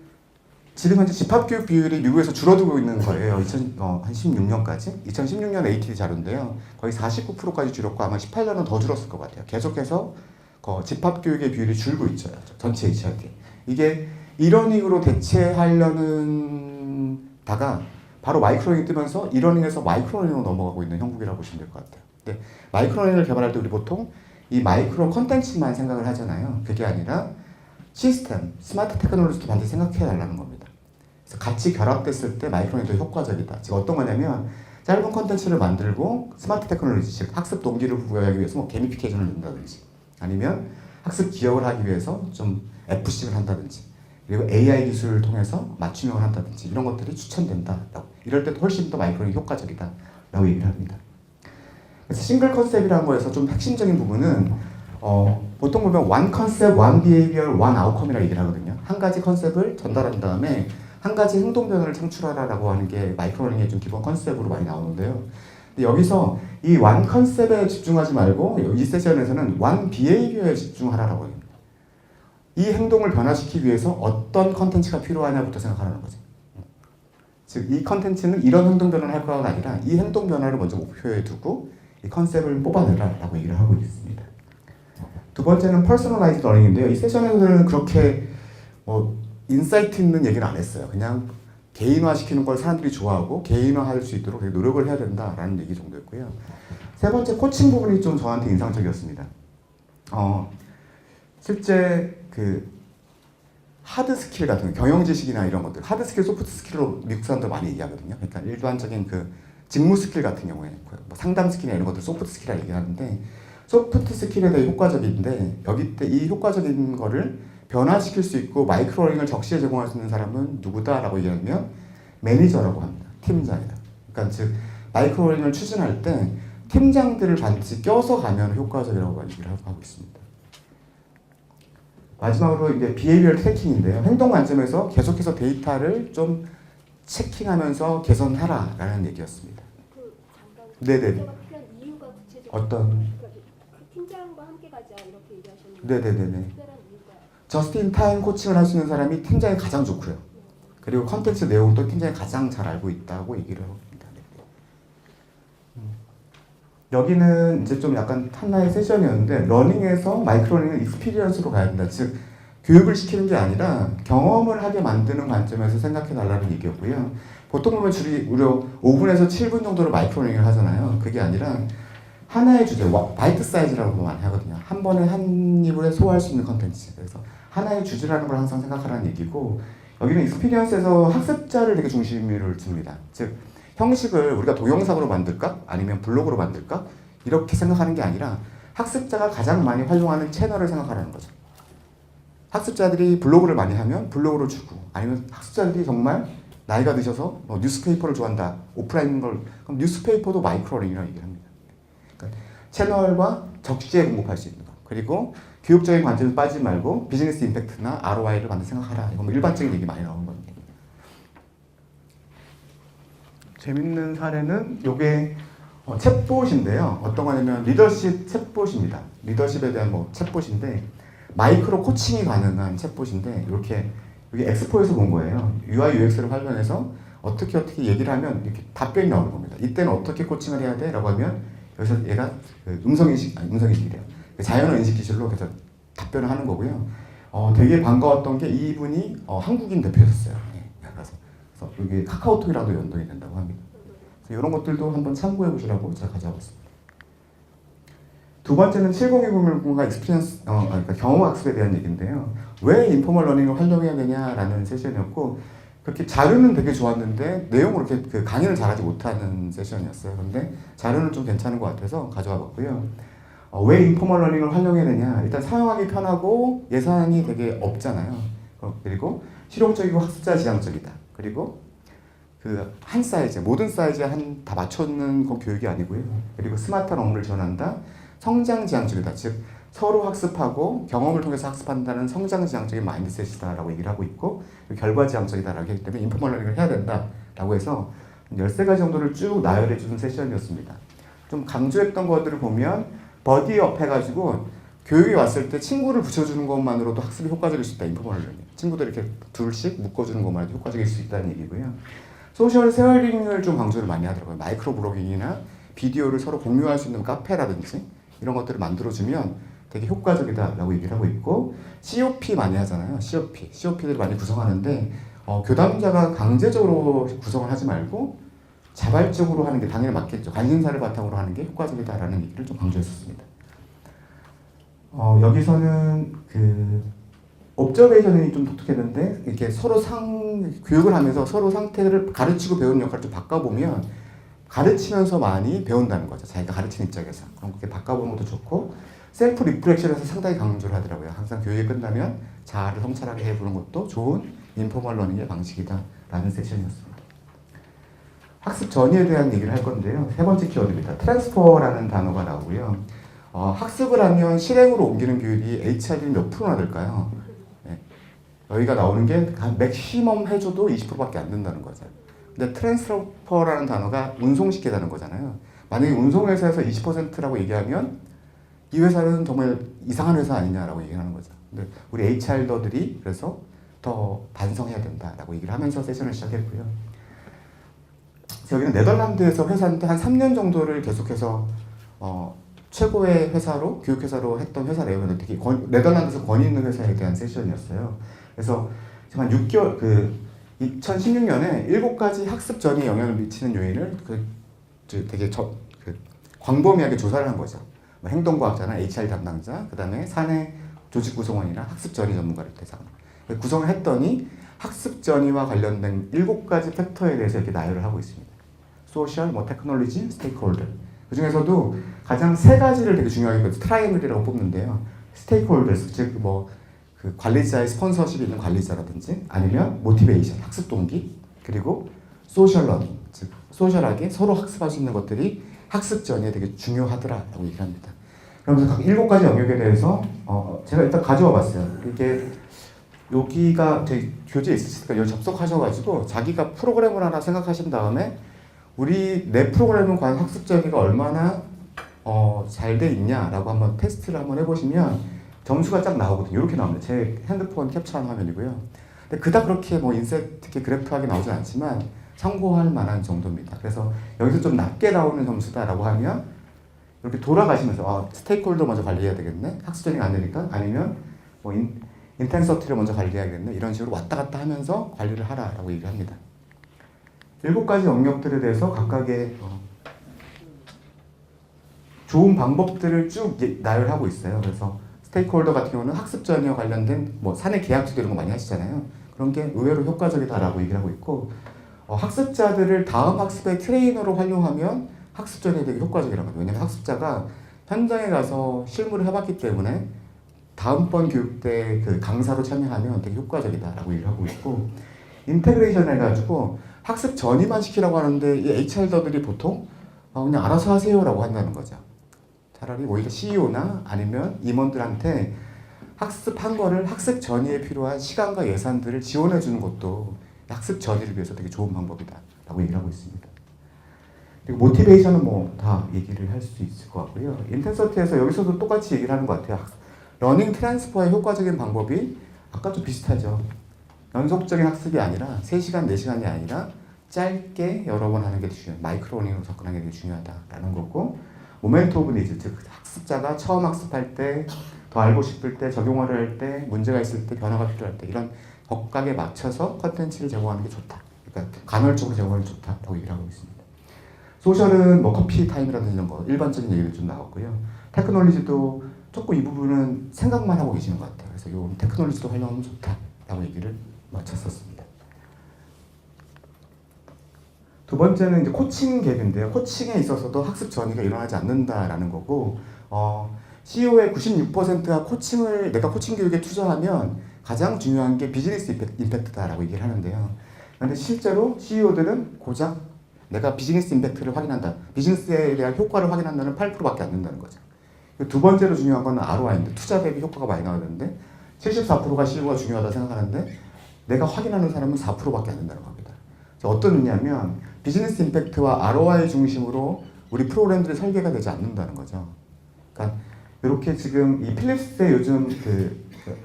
지금 현재 집합교육 비율이 미국에서 줄어들고 있는 거예요. 한 16년까지. 2016년 ATD 자료인데요. 거의 49%까지 줄었고 아마 18년은 더 줄었을 것 같아요. 계속해서 집합교육의 비율이 줄고 있죠. 전체 HRD. 이게 이러닝으로 대체하려는 다가 바로 마이크로러닝 뜨면서 이러닝에서 마이크로러닝으로 넘어가고 있는 형국이라고 보시면 될 것 같아요. 근데 마이크로러닝을 개발할 때 우리 보통 이 마이크로 컨텐츠만 생각을 하잖아요. 그게 아니라 시스템, 스마트 테크놀로지도 반드시 생각해 달라는 겁니다. 그래서 같이 결합됐을 때 마이크로러닝이 더 효과적이다. 즉 어떤 거냐면 짧은 컨텐츠를 만들고 스마트 테크놀로지, 즉 학습 동기를 부여하기 위해서 뭐 게미피케이션을 넣는다든지 아니면 학습 기억을 하기 위해서 좀 FC를 한다든지, 그리고 AI 기술을 통해서 맞춤형을 한다든지 이런 것들이 추천된다라고. 이럴 때도 훨씬 더 마이크로러닝이 효과적이다라고 얘기를 합니다. 그래서 싱글 컨셉이라는 거에서 좀 핵심적인 부분은 보통 보면 one concept, one behavior, one outcome이라고 얘기를 하거든요. 한 가지 컨셉을 전달한 다음에 한 가지 행동 변화를 창출하라라고 하는 게 마이크로러닝의 좀 기본 컨셉으로 많이 나오는데요. 근데 여기서 이 one 컨셉에 집중하지 말고 이 세션에서는 one behavior에 집중하라라고 합니다. 이 행동을 변화시키기 위해서 어떤 컨텐츠가 필요하냐부터 생각하라는 거죠. 즉 이 컨텐츠는 이런 행동 변화를 할 거가 아니라 이 행동 변화를 먼저 목표에 두고 이 컨셉을 뽑아내라라고 얘기를 하고 있습니다. 두 번째는 퍼스널라이즈 러닝인데요. 이 세션에서는 그렇게 인사이트 있는 얘기는 안 했어요. 그냥 개인화시키는 걸 사람들이 좋아하고 개인화할 수 있도록 노력을 해야 된다라는 얘기 정도였고요. 세 번째 코칭 부분이 좀 저한테 인상적이었습니다. 실제 그 하드 스킬 같은 경영 지식이나 이런 것들, 하드 스킬, 소프트 스킬로 미국 사람들 많이 얘기하거든요. 그러니까 일반적인 그 직무 스킬 같은 경우에 뭐 상담 스킬이나 이런 것들 소프트 스킬이라 얘기하는데 소프트 스킬에 대해 효과적인데 여기 때 이 효과적인 거를 변화시킬 수 있고 마이크로러닝을 적시에 제공할 수 있는 사람은 누구다라고 얘기하면 매니저라고 합니다. 팀장이다. 그러니까 즉 마이크로러닝을 추진할 때 팀장들을 반드시 껴서 가면 효과적이라고 얘기를 하고 있습니다. 마지막으로 이제 비헤이비얼 트래킹인데요. 행동 관점에서 계속해서 데이터를 좀 체킹하면서 개선하라라는 얘기였습니다. 잠깐 네네. 제가 필요한 이유가 구체적으로 어떤? 팀장과 함께 가자 이렇게 얘기하셨는데 네네네네. 특별한 이유가 저스틴 타임 코칭을 할 수 있는 사람이 팀장이 가장 좋고요. 그리고 컨텐츠 내용도 팀장이 가장 잘 알고 있다고 얘기를 합니다. 여기는 이제 좀 약간 하나의 세션이었는데 러닝에서 마이크로러닝은 익스피리언스로 가야 된다. 즉 교육을 시키는 게 아니라 경험을 하게 만드는 관점에서 생각해 달라는 얘기였고요. 보통 보면 줄이 무려 5분에서 7분 정도로 마이크로러닝을 하잖아요. 그게 아니라 하나의 주제, 바이트 사이즈라고 많이 하거든요. 한 번에 한 입에 소화할 수 있는 컨텐츠. 그래서 하나의 주제라는 걸 항상 생각하라는 얘기고 여기는 익스피리언스에서 학습자를 되게 중심을 줍니다. 즉 형식을 우리가 동영상으로 만들까? 아니면 블로그로 만들까? 이렇게 생각하는 게 아니라 학습자가 가장 많이 활용하는 채널을 생각하라는 거죠. 학습자들이 블로그를 많이 하면 블로그를 주고 아니면 학습자들이 정말 나이가 드셔서 뉴스페이퍼를 좋아한다. 오프라인 걸 그럼 뉴스페이퍼도 마이크로러닝이라고 얘기를 합니다. 그러니까 채널과 적시에 공급할 수 있는 거. 그리고 교육적인 관점에 빠지지 말고 비즈니스 임팩트나 ROI를 반드시 생각하라. 이건 뭐 일반적인 얘기 많이 나오는 겁니다. 재밌는 사례는 이게 챗봇인데요. 어떤 거냐면 리더십 챗봇입니다. 리더십에 대한 챗봇인데 마이크로 코칭이 가능한 챗봇인데 이렇게 여기 엑스포에서 본 거예요. UI UX를 활용해서 어떻게 얘기를 하면 이렇게 답변이 나오는 겁니다. 이때는 어떻게 코칭을 해야 돼? 라고 하면 여기서 얘가 음성인식이래요. 자연어 인식 기술로 계속 답변을 하는 거고요. 되게 반가웠던 게 이분이 한국인 대표였어요. 그래서 여기 카카오톡이랑도 연동이 된다고 합니다. 이런 것들도 한번 참고해 보시라고 제가 가져왔습니다. 두 번째는 7020과 익스피리언스, 그러니까 경험학습에 대한 얘기인데요. 왜 인포멀 러닝을 활용해야 되냐라는 세션이었고 그렇게 자료는 되게 좋았는데 내용으로 이렇게 그 강의를 잘하지 못하는 세션이었어요. 근데 자료는 좀 괜찮은 것 같아서 가져와 봤고요. 왜 인포멀 러닝을 활용해야 되냐? 일단 사용하기 편하고 예산이 되게 없잖아요. 그리고 실용적이고 학습자 지향적이다. 그리고 그 한 사이즈, 모든 사이즈에 다 맞춰놓는 건 교육이 아니고요. 그리고 스마트한 업무를 지원한다. 성장 지향적이다. 즉 서로 학습하고 경험을 통해서 학습한다는 성장 지향적인 마인드셋이다라고 얘기를 하고 있고 결과 지향적이다라고 하기 때문에 인포멀 러닝을 해야 된다라고 해서 13가지 정도를 쭉 나열해 주는 세션이었습니다. 좀 강조했던 것들을 보면 버디업 해가지고 교육에 왔을 때 친구를 붙여주는 것만으로도 학습이 효과적일 수 있다. 인포멀 러닝. 친구들 이렇게 둘씩 묶어주는 것만 해도 효과적일 수 있다는 얘기고요. 소셜 쉐어링을 좀 강조를 많이 하더라고요. 마이크로 블로깅이나 비디오를 서로 공유할 수 있는 카페라든지 이런 것들을 만들어주면 되게 효과적이다라고 얘기를 하고 있고 COP 많이 하잖아요. COP들을 많이 구성하는데 교담자가 강제적으로 구성을 하지 말고 자발적으로 하는 게 당연히 맞겠죠. 관심사를 바탕으로 하는 게 효과적이다라는 얘기를 좀 강조했었습니다. 여기서는 그 옵저베이션이 좀 독특했는데 이렇게 서로 교육을 하면서 서로 상태를 가르치고 배우는 역할을 좀 바꿔보면 가르치면서 많이 배운다는 거죠. 자기가 가르치는 입장에서. 그럼 그렇게 바꿔보는 것도 좋고 셀프 리프렉션에서 상당히 강조를 하더라고요. 항상 교육이 끝나면 자아를 성찰하게 해보는 것도 좋은 인포멀 러닝의 방식이다라는 세션이었습니다. 학습 전이에 대한 얘기를 할 건데요. 세 번째 키워드입니다. 트랜스퍼라는 단어가 나오고요. 학습을 하면 실행으로 옮기는 교육이 HR이 몇 프로나 될까요? 네. 여기가 나오는 게 맥시멈 해줘도 20%밖에 안 된다는 거죠. 근데 트랜스퍼라는 단어가 운송시키다는 거잖아요. 만약에 운송회사에서 20%라고 얘기하면 이 회사는 정말 이상한 회사 아니냐라고 얘기하는 거죠. 근데 우리 HR더들이 그래서 더 반성해야 된다라고 얘기를 하면서 세션을 시작했고요. 여기는 네덜란드에서 회사인데 한 3년 정도를 계속해서 최고의 회사로 교육회사로 했던 회사래요. 근데 되게 네덜란드에서 권위 있는 회사에 대한 세션이었어요. 그래서 지금 한 6개월 2016년에 7가지 학습 전이 영향을 미치는 요인을 되게 광범위하게 조사를 한 거죠. 뭐 행동과학자나 HR 담당자, 그다음에 사내 조직 구성원이나 학습 전이 전문가를 대상 구성을 했더니 학습 전이와 관련된 7가지 팩터에 대해서 이렇게 나열을 하고 있습니다. 소셜, 테크놀로지, 스테이크홀더. 그 중에서도 가장 3가지를 되게 중요하게 트라이앵글이라고 뽑는데요. 스테이크홀더스, 즉 그 관리자의 스폰서십이 있는 관리자라든지 아니면 모티베이션, 학습 동기, 그리고 소셜 러닝, 즉 소셜하게 서로 학습할 수 있는 것들이 학습 전에 되게 중요하더라라고 얘기를 합니다. 그러면서 각 7가지 영역에 대해서 제가 일단 가져와 봤어요. 이게 여기가 저희 교재에 있으시니까 여기 접속하셔가지고 자기가 프로그램을 하나 생각하신 다음에 내 프로그램은 과연 학습 전이가 얼마나 잘 돼 있냐라고 한번 테스트를 한번 해보시면 점수가 쫙 나오거든요. 이렇게 나옵니다. 제 핸드폰 캡처한 화면이고요. 근데 그닥 그렇게 인셋 그래프하게 나오진 않지만 참고할 만한 정도입니다. 그래서 여기서 좀 낮게 나오는 점수다라고 하면 이렇게 돌아가시면서 스테이크홀더 먼저 관리해야 되겠네. 학습 전이가 안 되니까 아니면 인텐서티를 먼저 관리해야겠네. 이런 식으로 왔다 갔다 하면서 관리를 하라라고 얘기를 합니다. 7가지 영역들에 대해서 각각의 좋은 방법들을 쭉 나열하고 있어요. 그래서 스테이크홀더 같은 경우는 학습 전이와 관련된 사내 계약서도 이런 거 많이 하시잖아요. 그런 게 의외로 효과적이다라고 얘기를 하고 있고 학습자들을 다음 학습의 트레이너로 활용하면 학습 전에 되게 효과적이라고 합니다. 왜냐하면 학습자가 현장에 가서 실무를 해봤기 때문에 다음번 교육 때 그 강사로 참여하면 되게 효과적이다라고 얘기를 하고 있고 인테그레이션 해가지고 학습 전이만 시키라고 하는데 이 HR들이 보통 그냥 알아서 하세요라고 한다는 거죠. 차라리 오히려 CEO나 아니면 임원들한테 학습한 거를 학습 전이에 필요한 시간과 예산들을 지원해 주는 것도 학습 전이를 위해서 되게 좋은 방법이다라고 얘기를 하고 있습니다. 그리고 모티베이션은 다 얘기를 할 수 있을 것 같고요. 인텐서티에서 여기서도 똑같이 얘기를 하는 것 같아요. 러닝 트랜스퍼의 효과적인 방법이 아까 좀 비슷하죠. 연속적인 학습이 아니라 3시간, 4시간이 아니라 짧게 여러 번 하는 게 중요해요. 마이크로 러닝으로 접근하는 게 중요하다라는 거고 모멘트 오브 니즈, 즉 학습자가 처음 학습할 때, 더 알고 싶을 때, 적용을 할 때, 문제가 있을 때, 변화가 필요할 때 이런 각각에 맞춰서 컨텐츠를 제공하는 게 좋다. 그러니까 간헐적으로 제공하는 게 좋다라고 얘기를 하고 있습니다. 소셜은 커피 타임이라든지 이런 거 일반적인 얘기도 좀 나왔고요. 테크놀로지도 조금 이 부분은 생각만 하고 계시는 것 같아요. 그래서 이 테크놀로지도 활용하면 좋다라고 얘기를 마쳤었습니다. 두 번째는 이제 코칭 갭인데요. 코칭에 있어서도 학습 전이가 일어나지 않는다라는 거고, CEO의 96%가 내가 코칭 교육에 투자하면 가장 중요한 게 비즈니스 임팩트다라고 얘기를 하는데요. 그런데 실제로 CEO들은 고작 내가 비즈니스 임팩트를 확인한다, 비즈니스에 대한 효과를 확인한다는 8%밖에 안 된다는 거죠. 두 번째로 중요한 건 ROI인데 투자 대비 효과가 많이 나와야 되는데 74%가 CEO가 중요하다 생각하는데 내가 확인하는 사람은 4%밖에 안 된다는 겁니다. 어떤 의미냐면 비즈니스 임팩트와 ROI 중심으로 우리 프로그램들이 설계가 되지 않는다는 거죠. 그러니까 이렇게 지금 이 필립스의 요즘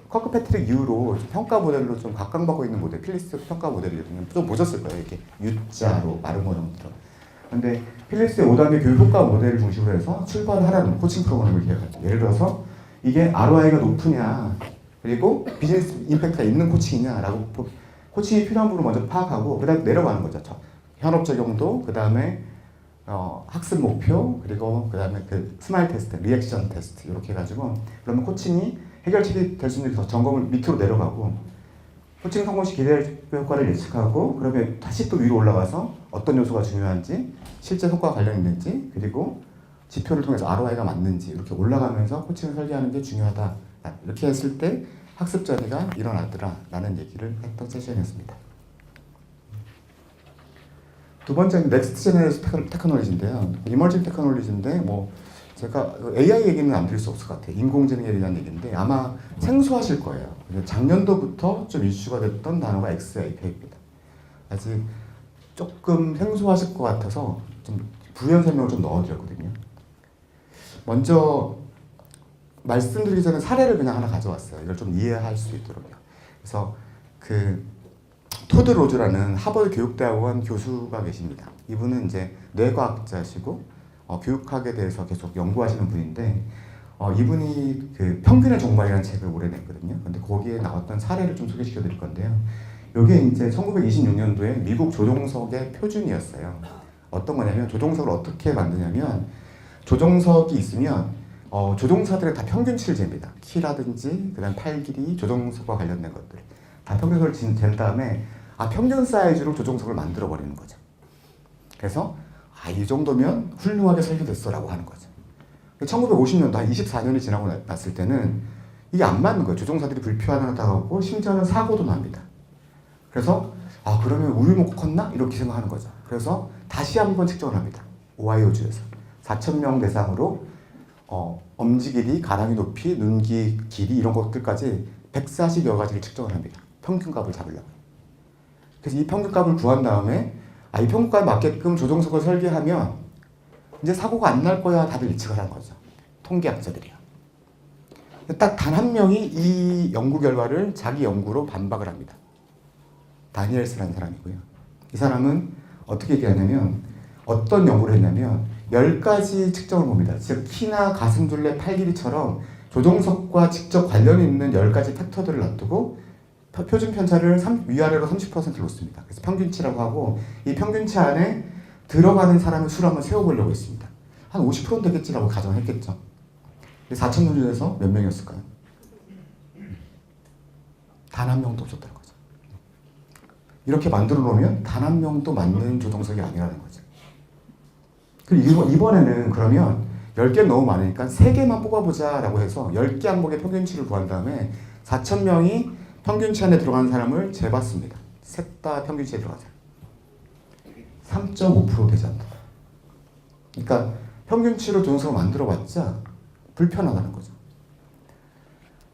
커크 패트릭 이후로 평가 모델로 좀 각광받고 있는 모델, 필립스 평가 모델이거든요. 좀 보셨을 거예요. 이렇게 U자로 마르모형처럼. 근데 필립스의 5단계 교육 효과 모델을 중심으로 해서 출발하라는 코칭 프로그램을 기획합니다. 예를 들어서 이게 ROI가 높으냐, 그리고 비즈니스 임팩트가 있는 코칭이냐라고 코칭이 필요한 부분을 먼저 파악하고 그 다음에 내려가는 거죠. 현업 적용도, 그 다음에 학습 목표, 그리고 그 다음에 스마일 테스트, 리액션 테스트 이렇게 해가지고 그러면 코칭이 해결책이 될 수 있는 점검을 밑으로 내려가고 코칭 성공 시 기대 효과를 예측하고 그러면 다시 또 위로 올라가서 어떤 요소가 중요한지, 실제 효과가 관련 있는지, 그리고 지표를 통해서 ROI가 맞는지 이렇게 올라가면서 코칭을 설계하는 게 중요하다. 이렇게 했을 때 학습 전이가 일어나더라라는 얘기를 했던 세션이었습니다. 두 번째는 넥스트 제너레이션 테크놀로지인데요. 이머징 테크놀로지인데 제가 AI 얘기는 안 드릴 수 없을 것 같아요. 인공지능에 대한 얘기인데 아마 생소하실 거예요. 작년도부터 좀 이슈가 됐던 단어가 XAPI입니다. 아직 조금 생소하실 것 같아서 좀 부연 설명을 좀 넣어드렸거든요. 먼저 말씀드리기 전에 사례를 그냥 하나 가져왔어요. 이걸 좀 이해할 수 있도록요. 그래서 토드 로즈라는 하버드 교육대학원 교수가 계십니다. 이분은 이제 뇌과학자시고 교육학에 대해서 계속 연구하시는 분인데 이분이 그 평균의 종말이라는 책을 올해 냈거든요. 근데 거기에 나왔던 사례를 좀 소개시켜 드릴 건데요. 이게 이제 1926년도에 미국 조종석의 표준이었어요. 어떤 거냐면 조종석을 어떻게 만드냐면 조종석이 있으면 조종사들의 다 평균치를 잽니다. 키라든지 그다음 팔 길이, 조종석과 관련된 것들 다 평균을 잰 다음에 평균 사이즈로 조종석을 만들어 버리는 거죠. 그래서 이 정도면 훌륭하게 설계됐어라고 하는 거죠. 1950년도 한 24년이 지나고 났을 때는 이게 안 맞는 거예요. 조종사들이 불편하다고 심지어는 사고도 납니다. 그래서 그러면 우유 먹고 컸나? 이렇게 생각하는 거죠. 그래서 다시 한번 측정을 합니다. 오하이오주에서 4,000명 대상으로 엄지 길이, 가랑이 높이, 눈기 길이 이런 것들까지 140여 가지를 측정을 합니다. 평균값을 잡으려고. 그래서 이 평균값을 구한 다음에 이 평균값에 맞게끔 조종석을 설계하면 이제 사고가 안 날 거야 다들 예측을 한 거죠. 통계학자들이요. 딱 단 한 명이 이 연구 결과를 자기 연구로 반박을 합니다. 다니엘스라는 사람이고요. 이 사람은 어떻게 얘기하냐면 어떤 연구를 했냐면 10가지 측정을 봅니다. 즉 키나 가슴둘레, 팔 길이처럼 조종석과 직접 관련이 있는 10가지 팩터들을 놔두고 표준 편차를 위아래로 30% 놓습니다. 그래서 평균치라고 하고 이 평균치 안에 들어가는 사람의 수를 한번 세워보려고 했습니다. 한 50%는 되겠지라고 가정을 했겠죠. 4,000명 중에서 몇 명이었을까요? 단 한 명도 없었다는 거죠. 이렇게 만들어 놓으면 단 한 명도 맞는 조종석이 아니라는 거죠. 그리고 이번에는 그러면 10개 너무 많으니까 3개만 뽑아보자라고 해서 10개 항목의 평균치를 구한 다음에 4,000명이 평균치 안에 들어가는 사람을 재봤습니다. 셋 다 평균치에 들어간 사람. 3.5% 되지 않다. 그러니까 평균치로 조종석을 만들어봤자 불편하다는 거죠.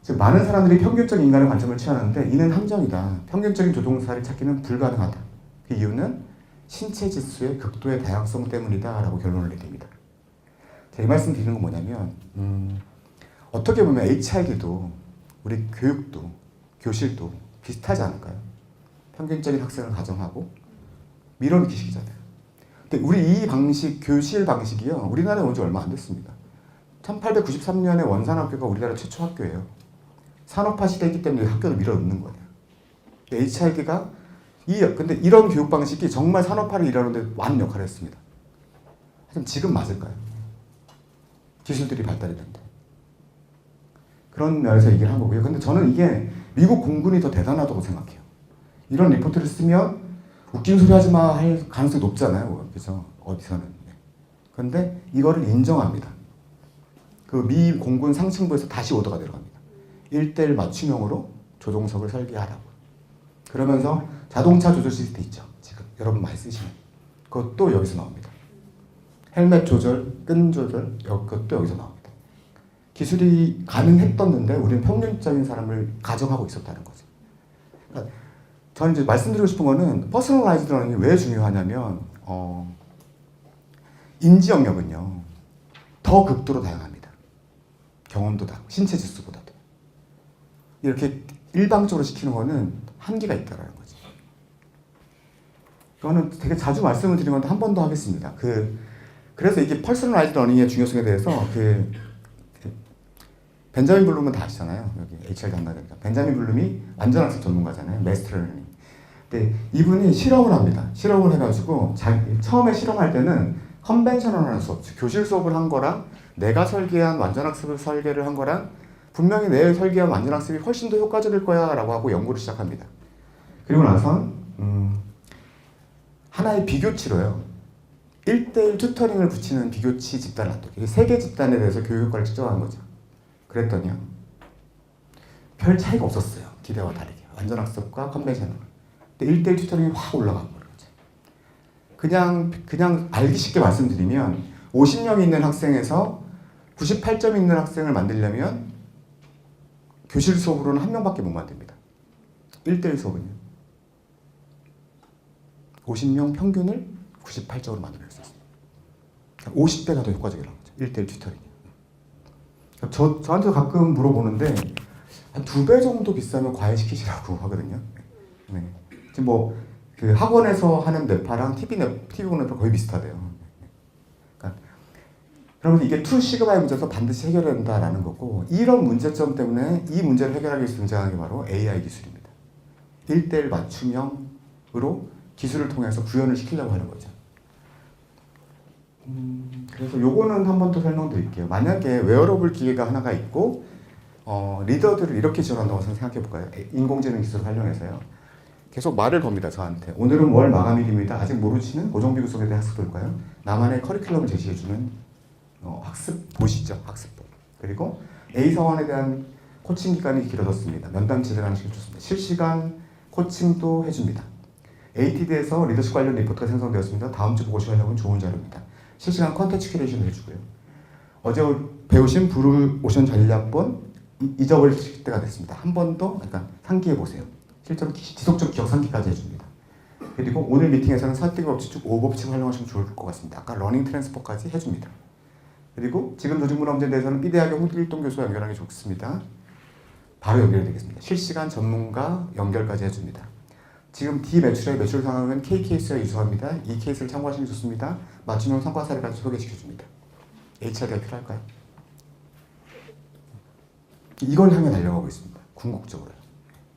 즉 많은 사람들이 평균적 인간의 관점을 취하는데 이는 함정이다. 평균적인 조종사를 찾기는 불가능하다. 그 이유는 신체 지수의 극도의 다양성 때문이다 라고 결론을 내립니다. 제가 이 말씀 드리는 건 뭐냐면 어떻게 보면 HRD도 우리 교육도 교실도 비슷하지 않을까요? 평균적인 학생을 가정하고 밀어넣기식이잖아요. 근데 우리 이 방식, 교실 방식이요. 우리나라에 온 지 얼마 안 됐습니다. 1893년에 원산학교가 우리나라 최초 학교예요. 산업화 시대이기 때문에 학교를 밀어넣는 거예요. HRD가 근데 이런 교육 방식이 정말 산업화를 이루는데 많은 역할을 했습니다. 하지만 지금 맞을까요? 기술들이 발달했는데. 그런 면에서 얘기를 한 거고요. 근데 저는 이게 미국 공군이 더 대단하다고 생각해요. 이런 리포트를 쓰면 웃긴 소리 하지 마 할 가능성이 높잖아요. 그죠? 어디서는. 그런데 이거를 인정합니다. 그 미 공군 상층부에서 다시 오더가 내려갑니다. 1:1 맞춤형으로 조종석을 설계하라고. 그러면서 자동차 조절 시스템 있죠. 지금 여러분 많이 쓰시는. 그것도 여기서 나옵니다. 헬멧 조절, 끈 조절, 그것도 여기서 나옵니다. 기술이 가능했었는데 우리는 평균적인 사람을 가정하고 있었다는 거죠. 그러니까 저는 이제 말씀드리고 싶은 거는 퍼스널라이즈드 러닝이 왜 중요하냐면 인지 영역은요 더 극도로 다양합니다. 경험도 다 신체 지수보다도 이렇게 일방적으로 시키는 거는 한계가 있다는 거죠. 이거는 되게 자주 말씀을 드린 건데 한 번 더 하겠습니다. 그래서 이게 퍼스널라이즈드 러닝의 중요성에 대해서 벤자민 블룸은 다 아시잖아요. 여기 HR 담당자입니다. 벤자민 블룸이 완전학습 전문가잖아요. 메스터 러닝. 근데 이분이 실험을 합니다. 실험을 해가지고 처음에 실험할 때는 컨벤셔널한 수업, 교실 수업을 한 거랑 내가 설계한 완전학습을 설계를 한 거랑 분명히 내 설계한 완전학습이 훨씬 더 효과적일 거야 라고 하고 연구를 시작합니다. 그리고 나선 하나의 비교치로요. 1:1 튜터링을 붙이는 비교치 집단을 놔두고 3개 집단에 대해서 교육 효과를 측정하는 거죠. 그랬더니요. 별 차이가 없었어요. 기대와 다르게. 완전학습과 컨벤셔널. 근데 1:1 튜터링이 확 올라간 거죠. 그냥 알기 쉽게 말씀드리면 50명이 있는 학생에서 98점이 있는 학생을 만들려면 교실 수업으로는 한 명밖에 못 만듭니다. 1:1 수업은요. 50명 평균을 98점으로 만들 수 있습니다. 50배가 더 효과적이라는 거죠. 1:1 튜터링이. 저한테 가끔 물어보는데 한 2배 정도 비싸면 과외시키시라고 하거든요. 네. 지금 뭐 그 학원에서 하는 뇌파랑 TV 보는 뇌파 거의 비슷하대요. 그러니까 그러면 이게 2 시그마의 문제에서 반드시 해결해야 된다라는 거고, 이런 문제점 때문에 이 문제를 해결하기 위해서 등장한 게 바로 AI 기술입니다. 1:1 맞춤형으로 기술을 통해서 구현을 시키려고 하는 거죠. 그래서 요거는 한 번 더 설명드릴게요. 만약에 웨어러블 기계가 하나가 있고 리더들을 이렇게 지원한다고 생각해 볼까요? 인공지능 기술을 활용해서요. 계속 말을 겁니다, 저한테. 오늘은 월 마감일입니다. 아직 모르시는 고정비 구성에 대한 학습볼까요? 나만의 커리큘럼을 제시해주는 학습 보시죠, 학습보. 그리고 A 사원에 대한 코칭 기간이 길어졌습니다. 면담 진행하는 시간이 좋습니다. 실시간 코칭도 해줍니다. ATD에서 리더십 관련 리포트가 생성되었습니다. 다음 주 보고 시간이라면 좋은 자료입니다. 실시간 컨텐츠 큐레이션을 해주고요. 어제 배우신 블루오션 전략본 잊어버릴 때가 됐습니다. 한 번 더 약간 상기해 보세요. 실제로 지속적 기억 상기까지 해줍니다. 그리고 오늘 미팅에서는 설득 법칙, 5법칙을 활용하시면 좋을 것 같습니다. 아까 러닝 트랜스퍼까지 해줍니다. 그리고 지금 조직 문화 문제에 대해서는 B대학의 홍길동 교수와 연결하는 게 좋습니다. 바로 연결되겠습니다. 실시간 전문가 연결까지 해줍니다. 지금 D 매출의 매출 상황은 K 케이스와 유사합니다. 이 케이스를 참고하시면 좋습니다. 맞춤형 성과 사례까지 소개시켜줍니다. HRD가 필요할까요? 이걸 향해 달려가고 있습니다. 궁극적으로.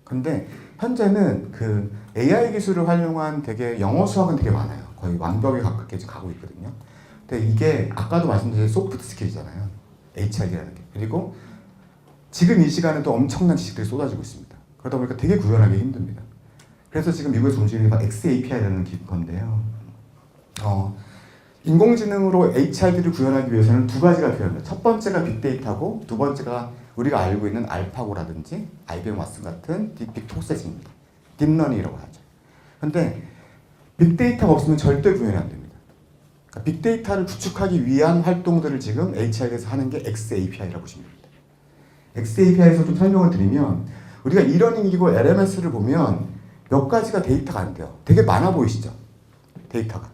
근데 현재는 그 AI 기술을 활용한 되게 영어 수학은 되게 많아요. 거의 완벽에 가깝게 가고 있거든요. 근데 이게 아까도 말씀드린 소프트 스킬이잖아요. HR이라는 게. 그리고 지금 이 시간에도 엄청난 지식들이 쏟아지고 있습니다. 그러다 보니까 되게 구현하기 힘듭니다. 그래서 지금 미국에서 움직이는 게 XAPI라는 건데요. 인공지능으로 HRD를 구현하기 위해서는 두 가지가 필요합니다. 첫 번째가 빅데이터고, 두 번째가 우리가 알고 있는 알파고라든지 IBM 왓슨 같은 빅토세지입니다. 딥러닝이라고 하죠. 근데 빅데이터가 없으면 절대 구현이 안 됩니다. 그러니까 빅데이터를 구축하기 위한 활동들을 지금 HR에서 하는 게 XAPI라고 보시면 됩니다. XAPI에서 좀 설명을 드리면, 우리가 이러닝이고 LMS를 보면 몇 가지가 데이터가 안 돼요. 되게 많아 보이시죠? 데이터가.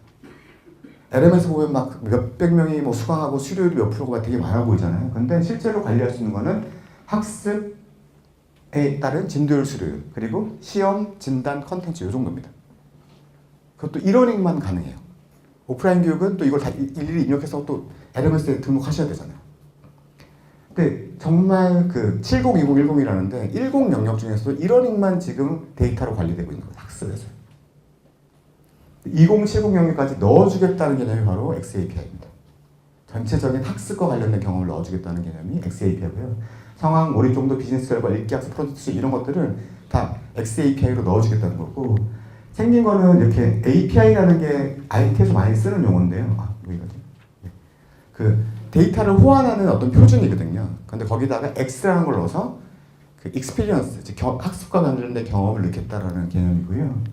LMS 보면 막 몇백 명이 뭐 수강하고 수료율이 몇 프로가 되게 많아 보이잖아요. 근데 실제로 관리할 수 있는 거는 학습에 따른 진도율 수료율, 그리고 시험, 진단, 컨텐츠 이 정도입니다. 그것도 이러닝만 가능해요. 오프라인 교육은 또 이걸 다 일일이 입력해서 또 LMS에 등록하셔야 되잖아요. 근데 정말 그 70, 20, 10이라는데 10 영역 중에서도 이러닝만 지금 데이터로 관리되고 있는 거예요. 학습에서. 20, 70 영역까지 넣어주겠다는 개념이 바로 XAPI입니다. 전체적인 학습과 관련된 경험을 넣어주겠다는 개념이 XAPI고요. 상황, 몰입 정도, 비즈니스 결과, 읽기, 학습, 프로젝트 이런 것들을 다 XAPI로 넣어주겠다는 거고, 생긴 거는 이렇게 API라는 게 IT에서 많이 쓰는 용어인데요. 그 데이터를 호환하는 어떤 표준이거든요. 근데 거기다가 X라는 걸 넣어서 그 experience, 학습과 관련된 경험을 넣겠다라는 개념이고요.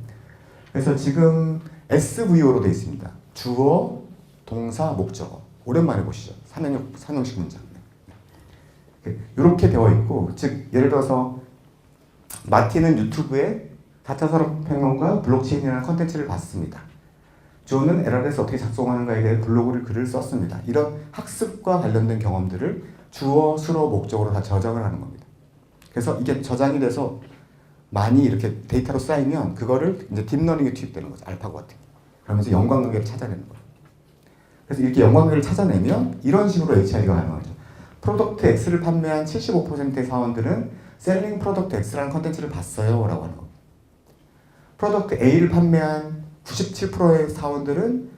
그래서 지금 SVO로 되어 있습니다. 주어, 동사, 목적어. 오랜만에 보시죠. 삼형식 문장. 이렇게 되어 있고, 즉 예를 들어서 마티는 유튜브에 4차 산업혁명과 블록체인이라는 컨텐츠를 봤습니다. 조는 LR에서 어떻게 작성하는가에 대해 글을 썼습니다. 이런 학습과 관련된 경험들을 주어, 수로, 목적으로 다 저장을 하는 겁니다. 그래서 이게 저장이 돼서 많이 이렇게 데이터로 쌓이면 그거를 이제 딥러닝에 투입되는 거죠. 알파고 같은 게. 그러면서 연관관계를 찾아내는 거예요. 그래서 이렇게 연관관계를 찾아내면 이런 식으로 HR가 가능하죠. 프로덕트 X를 판매한 75%의 사원들은 셀링 프로덕트 X라는 컨텐츠를 봤어요 라고 하는 겁니다. 프로덕트 A를 판매한 97%의 사원들은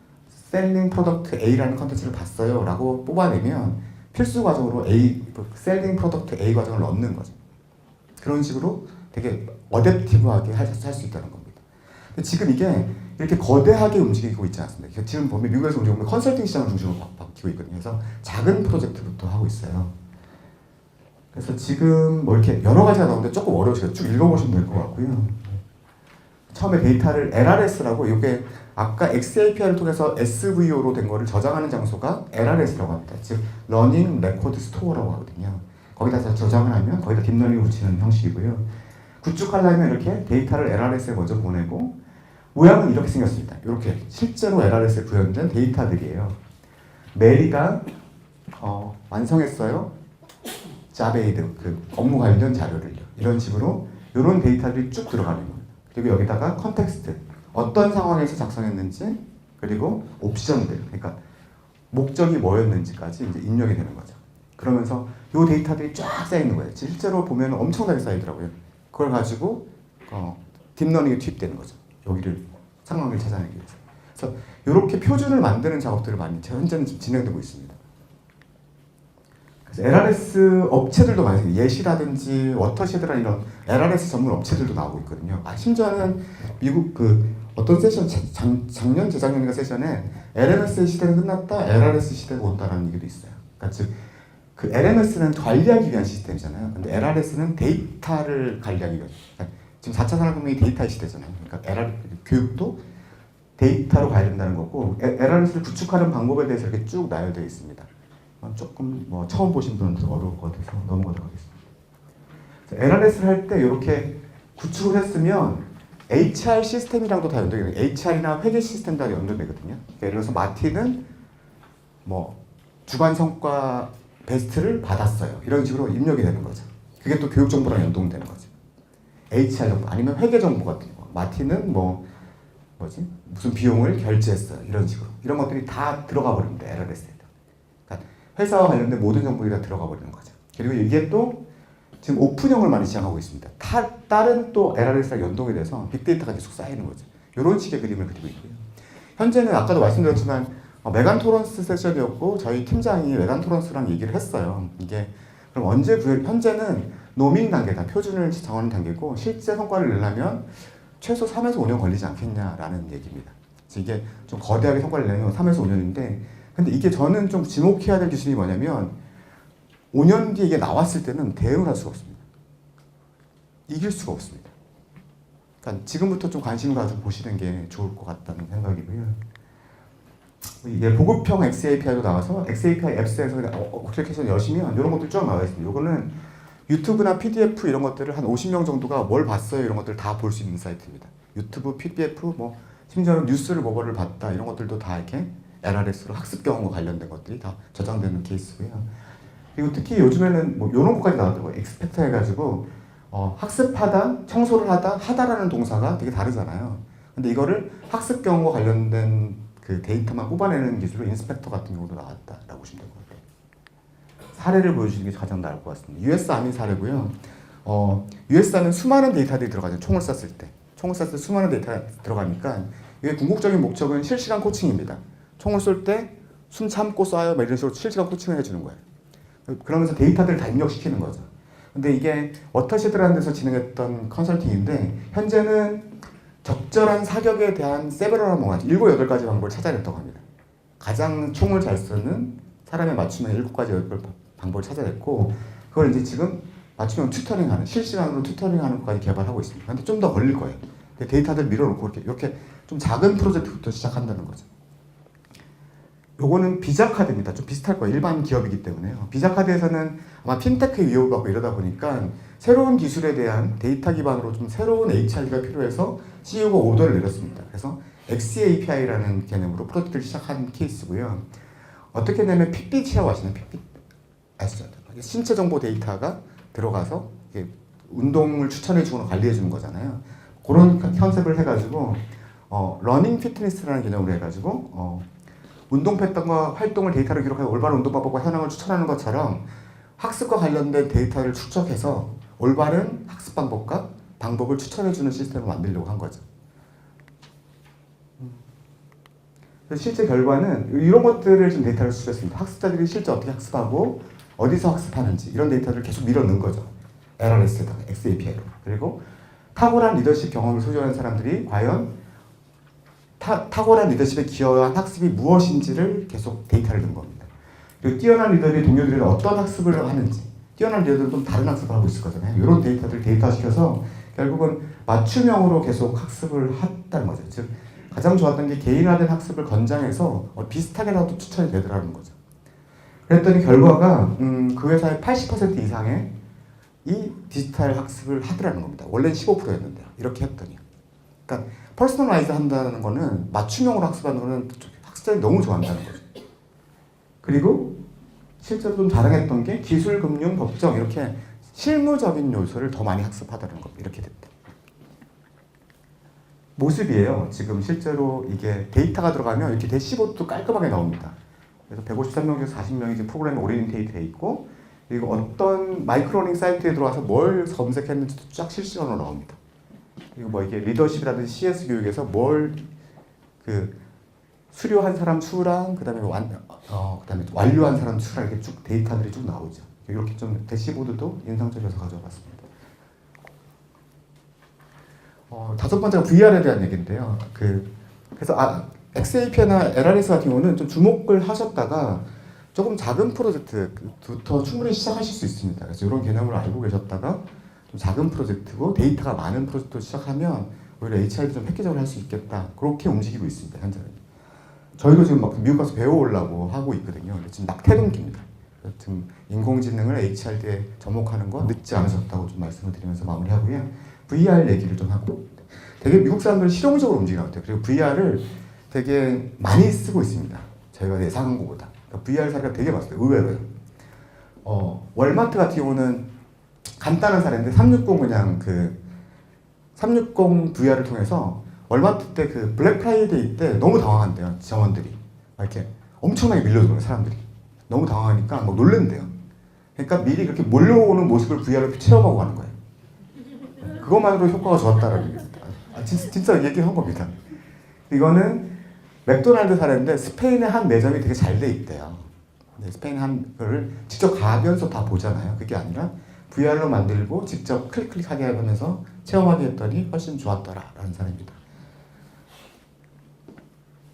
셀링 프로덕트 A라는 컨텐츠를 봤어요 라고 뽑아내면 필수 과정으로 셀링 프로덕트 A 과정을 넣는 거죠. 그런 식으로 되게 어댑티브하게 할 수 있다는 겁니다. 근데 지금 이게 이렇게 거대하게 움직이고 있지 않습니다. 지금 보면 미국에서 움직이면 컨설팅 시장을 중심으로 바뀌고 있거든요. 그래서 작은 프로젝트부터 하고 있어요. 그래서 지금 뭐 이렇게 여러 가지가 나오는데 조금 어려우시죠. 쭉 읽어보시면 될 것 같고요. 처음에 데이터를 LRS라고, 이게 아까 XAPI를 통해서 SVO로 된 거를 저장하는 장소가 LRS라고 합니다. 즉 러닝 레코드 스토어라고 하거든요. 거기다 저장을 하면 거기다 딥러닝을 붙이는 형식이고요. 구축하려면 이렇게 데이터를 LRS에 먼저 보내고, 모양은 이렇게 생겼습니다. 이렇게 실제로 LRS에 구현된 데이터들이에요. 메리가 완성했어요. 자베이드 그 업무 관련 자료를요. 이런 식으로 이런 데이터들이 쭉 들어가는 거예요. 그리고 여기다가 컨텍스트, 어떤 상황에서 작성했는지, 그리고 옵션들, 그러니까 목적이 뭐였는지까지 이제 입력이 되는 거죠. 그러면서 이 데이터들이 쫙 쌓여 있는 거예요. 실제로 보면 엄청나게 쌓이더라고요. 그걸 가지고 딥러닝에 투입되는 거죠. 여기를 상황을 찾아내기 위해서. 그래서 이렇게 표준을 만드는 작업들을 많이 현재는 지금 진행되고 있습니다. 그래서 LRS 업체들도 많이 생겨요. 예시라든지 워터쉐드라는 이런 LRS 전문 업체들도 나오고 있거든요. 심지어는 미국 어떤 세션 작년 재작년인가 세션에 LMS 시대는 끝났다, LRS 시대가 온다라는 얘기도 있어요. 그러니까 즉 그 LMS는 관리하기 위한 시스템이잖아요. 근데 LRS는 데이터를 관리하기 위한. 그러니까 지금 4차 산업革명이 데이터 시대잖아요. 그러니까 교육도 데이터로 관련된다는 거고, LRS를 구축하는 방법에 대해서 이렇게 쭉 나열되어 있습니다. 조금 처음 보신 분은 어려울 것 같아서 넘어가도록 하겠습니다. LRS를 할 때 이렇게 구축을 했으면 HR 시스템이랑도 다 연동이 돼요. HR이나 회계 시스템 다 연동되거든요. 예를 들어서 마틴은 주간 성과 베스트를 받았어요. 이런 식으로 입력이 되는 거죠. 그게 또 교육 정보랑 연동되는 거죠. HR 정보 아니면 회계 정보 같은 거. 마틴은 무슨 비용을 결제했어요. 이런 식으로. 이런 것들이 다 들어가 버립니다. LRS에. 그러니까 회사와 관련된 모든 정보들이 다 들어가 버리는 거죠. 그리고 이게 또 지금 오픈형을 많이 시작하고 있습니다. 다른 또 LRS랑 연동이 돼서 빅데이터가 계속 쌓이는 거죠. 이런 식의 그림을 그리고 있고요. 현재는 아까도 말씀드렸지만 메간 토런스 세션이었고 저희 팀장이 메간 토런스랑 얘기를 했어요. 이게 그럼 언제 현재는 노밍 단계다. 표준을 정하는 단계고 실제 성과를 내려면 최소 3에서 5년 걸리지 않겠냐라는 얘기입니다. 그래서 이게 좀 거대하게 성과를 내면 3에서 5년인데 근데 이게 저는 좀 지목해야 될 기준이 뭐냐면 5년 뒤에 이게 나왔을 때는 대응을 할 수가 없습니다. 이길 수가 없습니다. 그러니까 지금부터 좀 관심 가지고 보시는 게 좋을 것 같다는 생각이고요. 이게 보급형 XAPI도 나와서 XAPI 앱스에서 어플리케이션 여시면 이런 것들 쭉 나와 있습니다. 이거는 유튜브나 PDF 이런 것들을 한 50명 정도가 뭘 봤어요 이런 것들 다 볼 수 있는 사이트입니다. 유튜브, PDF, 심지어는 뉴스를 뭐를 봤다 이런 것들도 다 이렇게 LRS로 학습 경험과 관련된 것들이 다 저장되는 케이스고요. 그리고 특히 요즘에는 이런 것까지 나왔더라고요. 익스펙터 해가지고 학습하다, 청소를 하다라는 동사가 되게 다르잖아요. 근데 이거를 학습 경험과 관련된 그 데이터만 뽑아내는 기술로 인스펙터 같은 경우도 나왔다라고 보시면 될 것 같아요. 사례를 보여주시는 게 가장 나을 것 같습니다. US 아미 사례고요. US 아미는 수많은 데이터들이 들어가죠. 총을 쐈을 때 수많은 데이터가 들어가니까 이게 궁극적인 목적은 실시간 코칭입니다. 총을 쏠 때 숨 참고 쏴요. 이런 식으로 실시간 코칭을 해주는 거예요. 그러면서 데이터들을 다 입력시키는 거죠. 근데 이게 워터쉐드라는 데서 진행했던 컨설팅인데 현재는 적절한 사격에 대한 세베럴한 7, 8가지 방법을 찾아냈다고 합니다. 가장 총을 잘 쏘는 사람에 맞추면 7가지, 8가지 방법을 찾아냈고 그걸 이제 지금 맞추면 튜터링하는, 실시간으로 튜터링하는 것까지 개발하고 있습니다. 근데 좀 더 걸릴 거예요. 데이터들 밀어놓고 이렇게 좀 작은 프로젝트부터 시작한다는 거죠. 요거는 비자 카드입니다. 좀 비슷할 거예요. 일반 기업이기 때문에요. 비자 카드에서는 아마 핀테크 위협을 받고 이러다 보니까 새로운 기술에 대한 데이터 기반으로 좀 새로운 HR가 필요해서 CEO가 오더를 내렸습니다. 그래서 XAPI라는 개념으로 프로젝트를 시작한 케이스고요. 어떻게 되면 핏빛이라고 하시나요? 핏빛 아시죠? 신체 정보 데이터가 들어가서 운동을 추천해 주거나 관리해 주는 거잖아요. 그런 컨셉을 해가지고 러닝 피트니스라는 개념으로 해가지고 운동 패턴과 활동을 데이터로 기록하여 올바른 운동 방법과 현황을 추천하는 것처럼 학습과 관련된 데이터를 축적해서 올바른 학습 방법과 방법을 추천해주는 시스템을 만들려고 한 거죠. 그래서 실제 결과는 이런 것들을 좀 데이터를 수집했습니다. 학습자들이 실제 어떻게 학습하고 어디서 학습하는지 이런 데이터를 계속 밀어넣은 거죠. LRS에다가 XAPI로. 그리고 탁월한 리더십 경험을 소유하는 사람들이 과연 탁월한 리더십에 기여한 학습이 무엇인지를 계속 데이터를 넣은 겁니다. 그리고 뛰어난 리더들이 동료들이 어떤 학습을 하는지, 뛰어난 리더들은 좀 다른 학습을 하고 있을 거잖아요. 이런 데이터들을 데이터화시켜서 결국은 맞춤형으로 계속 학습을 했다는 거죠. 즉 가장 좋았던 게 개인화된 학습을 권장해서 비슷하게라도 추천이 되더라는 거죠. 그랬더니 결과가 그 회사의 80% 이상의 이 디지털 학습을 하더라는 겁니다. 원래는 15%였는데요. 이렇게 했더니. 그러니까 퍼스널라이즈 한다는 거는 맞춤형으로 학습하는 거는 학습자들이 너무 좋아한다는 거죠. 그리고 실제로 좀 자랑했던 게 기술, 금융, 법정 이렇게 실무적인 요소를 더 많이 학습하다는 겁니다. 이렇게 됐다. 모습이에요. 지금 실제로 이게 데이터가 들어가면 이렇게 대시보드도 깔끔하게 나옵니다. 그래서 153명 중에서 40명이 지금 프로그램에 오리엔테이트 돼 있고, 그리고 어떤 마이크로러닝 사이트에 들어와서 뭘 검색했는지도 쫙 실시간으로 나옵니다. 그리고 뭐 이게 리더십이라든지 CS 교육에서 뭘 그 수료한 사람 수랑 그다음에 그다음에 완료한 사람 수랑 이렇게 쭉 데이터들이 쭉 나오죠. 이렇게 좀 대시보드도 인상적이어서 가져와봤습니다. 다섯 번째가 VR에 대한 얘기인데요. 그래서 XAP나 LRS 같은 경우는 좀 주목을 하셨다가 조금 작은 프로젝트부터 충분히 시작하실 수 있습니다. 그래서 이런 개념을 알고 계셨다가 좀 작은 프로젝트고 데이터가 많은 프로젝트로 시작하면 오히려 HR도 좀 획기적으로 할 수 있겠다. 그렇게 움직이고 있습니다. 현재는. 저희도 지금 막 미국 가서 배워오려고 하고 있거든요. 근데 지금 낙태동기입니다. 지금 인공지능을 HRD에 접목하는 건 늦지 않으셨다고 좀 말씀을 드리면서 마무리하고요. VR 얘기를 좀 하고, 되게 미국 사람들은 실용적으로 움직이는 것 같아요. 그리고 VR을 되게 많이 쓰고 있습니다. 저희가 예상한 것보다. 그러니까 VR 사례가 되게 많았어요. 의외로요. 월마트 같은 경우는 간단한 사례인데 360 그냥 360 VR을 통해서 월마트 때 그 블랙 프라이데이 때 너무 당황한대요. 직원들이. 이렇게 엄청나게 밀려들어요, 사람들이. 너무 당황하니까 막 놀랜대요. 그러니까 미리 그렇게 몰려오는 모습을 VR로 체험하고 가는 거예요. 그것만으로 효과가 좋았다라는 얘기입니다. 진짜 얘기한 겁니다. 이거는 맥도날드 사례인데 스페인의 한 매점이 되게 잘 돼 있대요. 스페인 한 거를 직접 가면서 다 보잖아요. 그게 아니라 VR로 만들고 직접 클릭하게 하면서 체험하게 했더니 훨씬 좋았더라라는 사례입니다.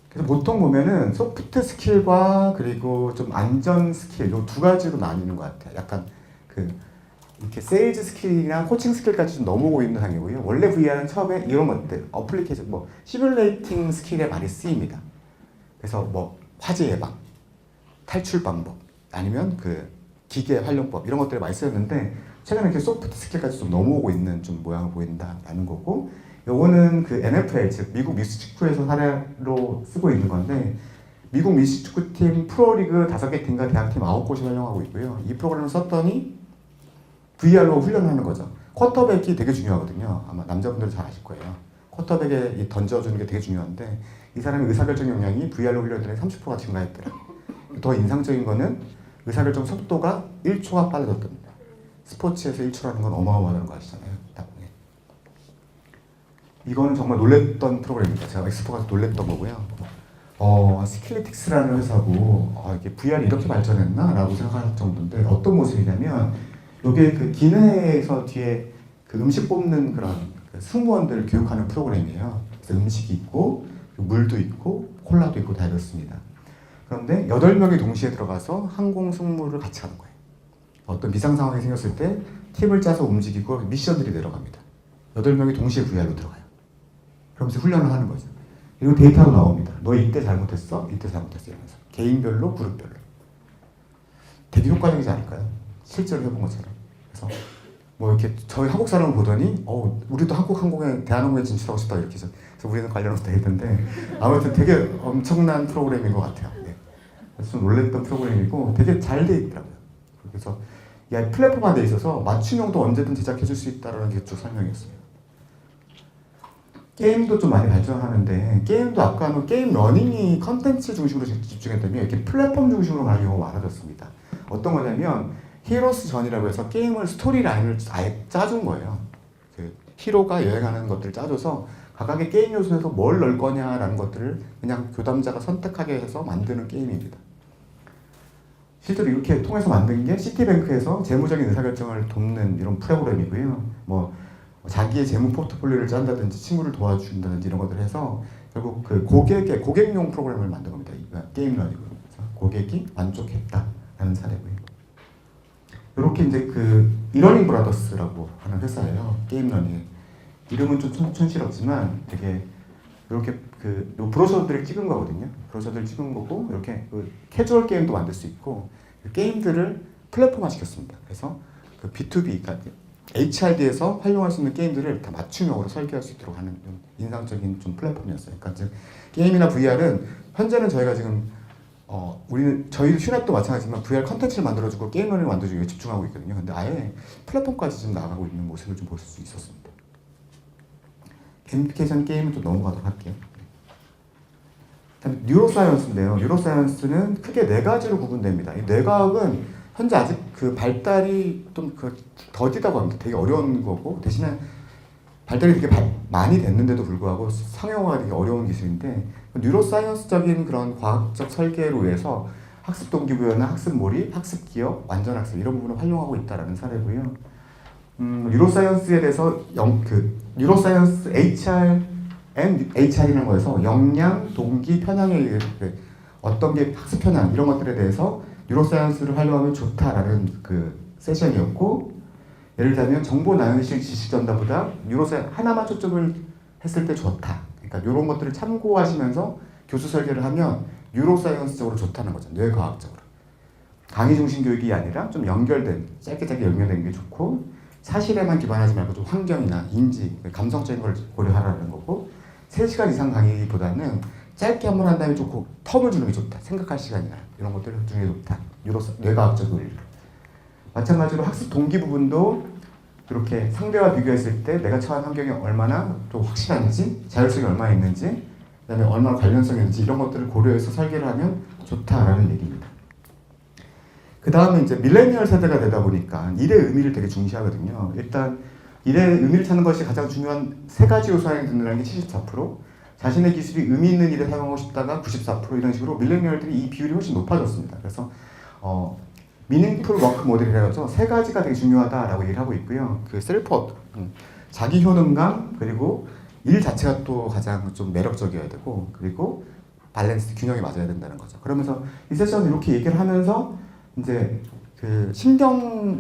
그래서 보통 보면은 소프트 스킬과 그리고 좀 안전 스킬 이 두 가지로 나뉘는 것 같아요. 약간 이렇게 세일즈 스킬이나 코칭 스킬까지 좀 넘어오고 있는 상이고요. 원래 VR은 처음에 이런 것들, 어플리케이션, 시뮬레이팅 스킬에 많이 쓰입니다. 그래서 화재 예방, 탈출 방법, 아니면 기계 활용법 이런 것들을 많이 쓰였는데 최근에 이렇게 소프트 스킬까지 좀 넘어오고 있는 좀 모양을 보인다라는 거고, 요거는 NFL, 즉 미국 미식축구에서 사례로 쓰고 있는 건데, 미국 미식축구팀 프로리그 5개 팀과 대학팀 9곳이 활용하고 있고요. 이 프로그램을 썼더니 VR로 훈련하는 거죠. 쿼터백이 되게 중요하거든요. 아마 남자분들은 잘 아실 거예요. 쿼터백에 던져주는 게 되게 중요한데 이 사람의 의사결정 역량이 VR로 훈련했더니 30%가 증가했더라. 더 인상적인 거는 의사결정 속도가 1초가 빨라졌답니다. 스포츠에서 1초라는 건 어마어마하다는 거 아시잖아요. 이거는 정말 놀랬던 프로그램입니다. 제가 엑스포 가서 놀랬던 거고요. 스킬리틱스라는 회사고 이게 VR이 이렇게 발전했나? 라고 생각할 정도인데 어떤 모습이냐면 이게 기내에서 뒤에 음식 뽑는 그런 승무원들을 교육하는 프로그램이에요. 그래서 음식이 있고 물도 있고 콜라도 있고 다 이렇습니다. 그런데 8명이 동시에 들어가서 항공 승무를 같이 하는 거예요. 어떤 비상 상황이 생겼을 때 팀을 짜서 움직이고 미션들이 내려갑니다. 8명이 동시에 VR로 들어가요. 그러면서 훈련을 하는 거죠. 그리고 데이터로 나옵니다. 너 이때 잘못했어? 이때 잘못했어? 이러면서. 개인별로, 그룹별로. 되게 효과적이지 않을까요? 실제로 해본 것처럼. 그래서 이렇게 저희 한국 사람을 보더니 우리도 한국 항공에 대한항공에 진출하고 싶다 이렇게 해서 그래서 우리는 관련해서 돼 있던데 아무튼 되게 엄청난 프로그램인 것 같아요. 네. 그래서 좀 놀랬던 프로그램이고 되게 잘 돼 있더라고요. 그래서 이 플랫폼화 돼 있어서 맞춤형도 언제든 제작해 줄 수 있다는 게 쭉 설명이었어요. 게임도 좀 많이 발전하는데 게임도 아까는 게임 러닝이 컨텐츠 중심으로 집중했다면 이렇게 플랫폼 중심으로 가는 경우가 많아졌습니다. 어떤 거냐면 히로스 전이라고 해서 게임을 스토리 라인을 아예 짜준 거예요. 히로가 여행하는 것들을 짜줘서 각각의 게임 요소에서 뭘 넣을 거냐라는 것들을 그냥 교담자가 선택하게 해서 만드는 게임입니다. 실제로 이렇게 통해서 만든 게 시티뱅크에서 재무적인 의사결정을 돕는 이런 프로그램이고요. 자기의 재무 포트폴리오를 짠다든지 친구를 도와준다든지 이런 것들을 해서 결국 고객용 프로그램을 만든 겁니다. 게임 러닝으로. 고객이 만족했다라는 사례고요. 이렇게 이제 이러닝 브라더스라고 하는 회사예요. 게임 러닝. 이름은 좀 촌스럽지만 되게 이렇게 요 브로셔들을 찍은 거거든요. 브로셔들을 찍은 거고 이렇게 캐주얼 게임도 만들 수 있고 게임들을 플랫폼화 시켰습니다. 그래서 B2B, 그러니까 HRD에서 활용할 수 있는 게임들을 다 맞춤형으로 설계할 수 있도록 하는 인상적인 좀 플랫폼이었어요. 그러니까 즉 게임이나 VR은 현재는 저희가 지금 저희 휴넷도 마찬가지지만 VR 컨텐츠를 만들어주고 게임 러닝을 만들어주기 위해 집중하고 있거든요. 근데 아예 플랫폼까지 지금 나가고 있는 모습을 좀 볼 수 있었습니다. 게이미피케이션 게임은 좀 넘어가도록 할게요. 그다음에 뉴로사이언스인데요. 뉴로사이언스는 크게 네 가지로 구분됩니다. 이 뇌과학은 현재 아직 그 발달이 좀 더디다고 합니다. 되게 어려운 거고 대신에 발달이 되게 많이 됐는데도 불구하고 상용화가 되게 어려운 기술인데 뉴로사이언스적인 그런 과학적 설계로 해서 학습 동기부여나 학습 몰입, 학습 기억, 완전 학습 이런 부분을 활용하고 있다라는 사례고요. 뉴로사이언스에 대해서 뉴로사이언스 HR이라는 거에서 역량, 동기, 편향의 어떤 게 학습 편향 이런 것들에 대해서 뉴로사이언스를 활용하면 좋다라는 그 세션이었고 예를 들면 정보 나열식 지식 전달보다 뉴로사이언스 하나만 초점을 했을 때 좋다. 그러니까 이런 것들을 참고하시면서 교수 설계를 하면 뉴로사이언스적으로 좋다는 거죠. 뇌과학적으로. 강의 중심 교육이 아니라 좀 연결된 짧게 연결된 게 좋고 사실에만 기반하지 말고 좀 환경이나 인지, 감성적인 걸 고려하라는 거고 3시간 이상 강의보다는 짧게 한 번 한 다음에 좋고 텀을 주는 게 좋다. 생각할 시간이나 이런 것들을 주는 게 좋다. 뇌과학적 논리로. 마찬가지로 학습 동기 부분도 이렇게 상대와 비교했을 때 내가 처한 환경이 얼마나 또 확실한지, 자율성이 얼마나 있는지, 그다음에 얼마나 관련성이 있는지 이런 것들을 고려해서 설계를 하면 좋다라는 얘기입니다. 그 다음에 이제 밀레니얼 세대가 되다 보니까 일의 의미를 되게 중시하거든요. 일단 일의 의미를 찾는 것이 가장 중요한 3가지 요소 안에 든다는 게 74%, 자신의 기술이 의미 있는 일에 사용하고 싶다가 94% 이런 식으로 밀레니얼들이 이 비율이 훨씬 높아졌습니다. 그래서 미닝풀 워크 모델이라고 해서 3가지가 되게 중요하다라고 얘기를 하고 있고요. 그 셀프 자기 효능감 그리고 일 자체가 또 가장 좀 매력적이어야 되고 그리고 밸런스 균형이 맞아야 된다는 거죠. 그러면서 이 세션은 이렇게 얘기를 하면서 이제 그 신경과학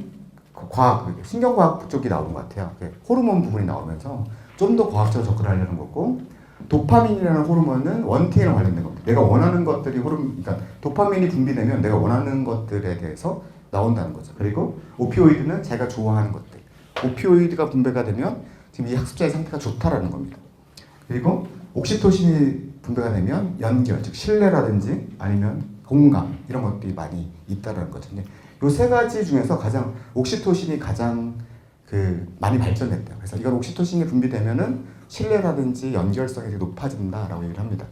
쪽이 나오는 것 같아요. 호르몬 부분이 나오면서 좀 더 과학적으로 접근하려는 거고 도파민이라는 호르몬은 원팅이랑 관련된 겁니다. 내가 원하는 것들이 그러니까 도파민이 분비되면 내가 원하는 것들에 대해서 나온다는 거죠. 그리고 오피오이드는 자기가 좋아하는 것들. 오피오이드가 분배가 되면 지금 이 학습자의 상태가 좋다라는 겁니다. 그리고 옥시토신이 분배가 되면 연결, 즉 신뢰라든지 아니면 공감 이런 것들이 많이 있다라는 거죠. 근데 이 3가지 중에서 가장 옥시토신이 가장 많이 발전됐대요. 그래서 이건 옥시토신이 분비되면은 신뢰라든지 연결성이 되게 높아진다라고 얘기를 합니다.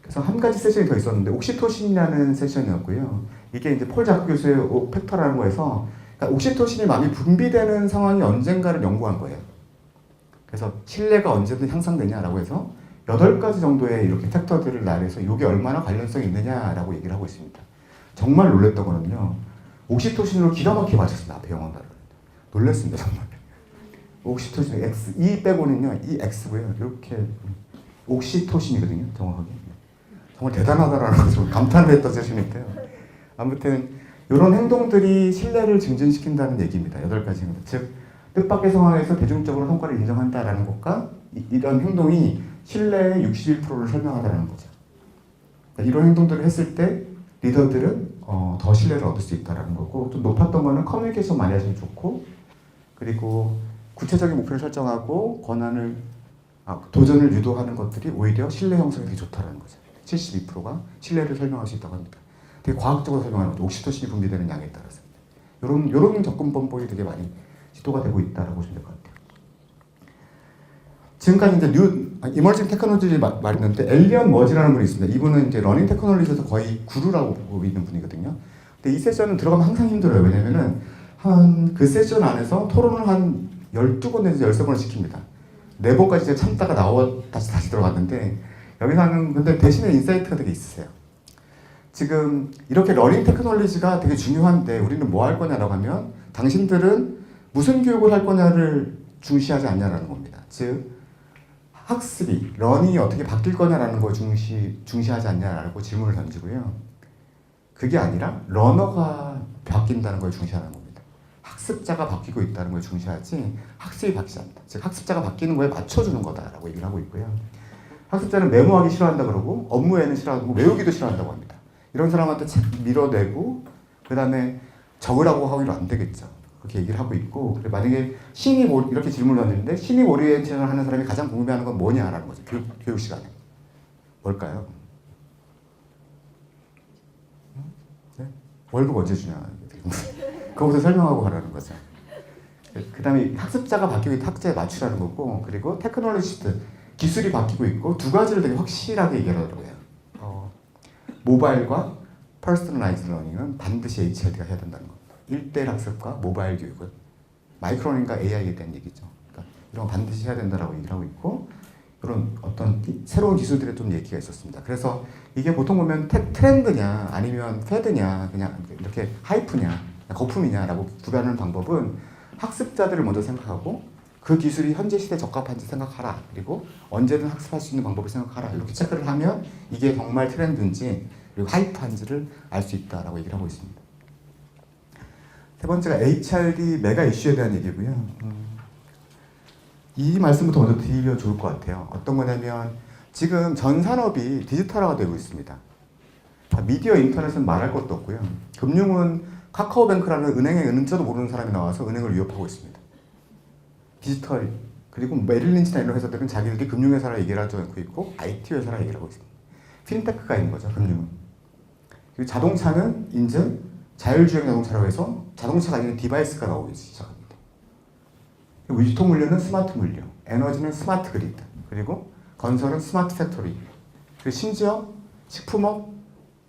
그래서 한 가지 세션이 더 있었는데 옥시토신이라는 세션이었고요. 이게 이제 폴 자크 교수의 팩터라는 거에서 그러니까 옥시토신이 많이 분비되는 상황이 언젠가를 연구한 거예요. 그래서 신뢰가 언제든 향상되냐라고 해서 8가지 정도의 이렇게 팩터들을 나열해서 이게 얼마나 관련성이 있느냐라고 얘기를 하고 있습니다. 정말 놀랬던 거는요. 옥시토신으로 기가 막히게 맞췄습니다. 앞에 영어를. 놀랬습니다. 정말. 옥시토신 X, E 빼고는요. 이 X고요. 이렇게 옥시토신이거든요. 정확하게. 정말 대단하다라는 것을 감탄을 했던 세션인데요. 아무튼 이런 행동들이 신뢰를 증진시킨다는 얘기입니다. 8가지 행동. 즉 뜻밖의 상황에서 대중적으로 성과를 인정한다라는 것과 이런 행동이 신뢰의 61%를 설명하다는 거죠. 그러니까 이런 행동들을 했을 때 리더들은 더 신뢰를 얻을 수 있다는 거고 좀 높았던 거는 커뮤니케이션 많이 하시면 좋고 그리고 구체적인 목표를 설정하고 도전을 유도하는 것들이 오히려 신뢰 형성이 되게 좋다는 거죠. 72%가 신뢰를 설명할 수 있다고 합니다. 되게 과학적으로 설명하는 거죠. 옥시토신이 분비되는 양에 따라서. 이런 접근 방법이 되게 많이 시도가 되고 있다라고 보시면 될 것 같아요. 지금까지 이제 이머징 테크놀로지 말했는데 엘리언 머지라는 분이 있습니다. 이분은 이제 러닝 테크놀로지에서 거의 구루라고 보고 있는 분이거든요. 근데 이 세션은 들어가면 항상 힘들어요. 왜냐면은 그 세션 안에서 토론을 한 12번 내지 13번을 시킵니다. 4번까지 제가 참다가 다시 들어갔는데 여기서는 근데 대신에 인사이트가 되게 있으세요. 지금 이렇게 러닝 테크놀로지가 되게 중요한데 우리는 뭐 할 거냐라고 하면 당신들은 무슨 교육을 할 거냐를 중시하지 않냐라는 겁니다. 즉 학습이, 러닝이 어떻게 바뀔 거냐라는 걸 중시하지 않냐라고 질문을 던지고요. 그게 아니라 러너가 바뀐다는 걸 중시하는 겁니다. 학습자가 바뀌고 있다는 걸 중시하지 학습이 바뀌지 않다. 즉 학습자가 바뀌는 거에 맞춰주는 거다라고 얘기를 하고 있고요. 학습자는 메모하기 싫어한다 그러고 업무에는 싫어하고 외우기도 싫어한다고 합니다. 이런 사람한테 책 밀어내고 그 다음에 적으라고 하기로 안 되겠죠. 그렇게 얘기를 하고 있고 만약에 이렇게 질문을 던지는데 신입 오리엔테이션을 하는 사람이 가장 궁금해하는 건 뭐냐라는 거죠. 교육 시간에. 뭘까요? 네? 월급 언제 주냐. 그거부터 설명하고 가라는 거죠. 그다음에 학습자가 바뀌고 있고 학자에 맞추라는 거고, 그리고 테크놀로지스트 기술이 바뀌고 있고, 두 가지를 되게 확실하게 얘기하더라고요. 모바일과 퍼스널라이즈 러닝은 반드시 HRD가 해야 된다는 겁니다. 1대1 학습과 모바일 교육은 마이크로러닝과 AI에 대한 얘기죠. 그러니까 이런 건 반드시 해야 된다라고 얘기를 하고 있고, 그런 어떤 새로운 기술들의 좀 얘기가 있었습니다. 그래서 이게 보통 보면 트렌드냐 아니면 패드냐 그냥 이렇게 하이프냐 거품이냐라고 구별하는 방법은 학습자들을 먼저 생각하고 그 기술이 현재 시대에 적합한지 생각하라. 그리고 언제든 학습할 수 있는 방법을 생각하라. 이렇게 체크를 하면 이게 정말 트렌드인지 그리고 하이프한지를 알 수 있다라고 얘기를 하고 있습니다. 세 번째가 HRD 메가 이슈에 대한 얘기고요. 이 말씀부터 먼저 드리면 좋을 것 같아요. 어떤 거냐면 지금 전 산업이 디지털화가 되고 있습니다. 미디어 인터넷은 말할 것도 없고요. 금융은 카카오뱅크라는 은행의 은자도 모르는 사람이 나와서 은행을 위협하고 있습니다. 디지털, 그리고 메릴린치나 이런 회사들은 자기들이 금융회사라 얘기를 하지 않고 있고 IT 회사라 얘기를 하고 있습니다. 핀테크가 있는 거죠, 금융은. 그리고 자동차는 이제 자율주행 자동차라고 해서 자동차가 아닌 디바이스가 나오기 시작합니다. 위통 물류는 스마트 물류, 에너지는 스마트 그리드, 그리고 건설은 스마트 팩토리, 그리고 심지어 식품업,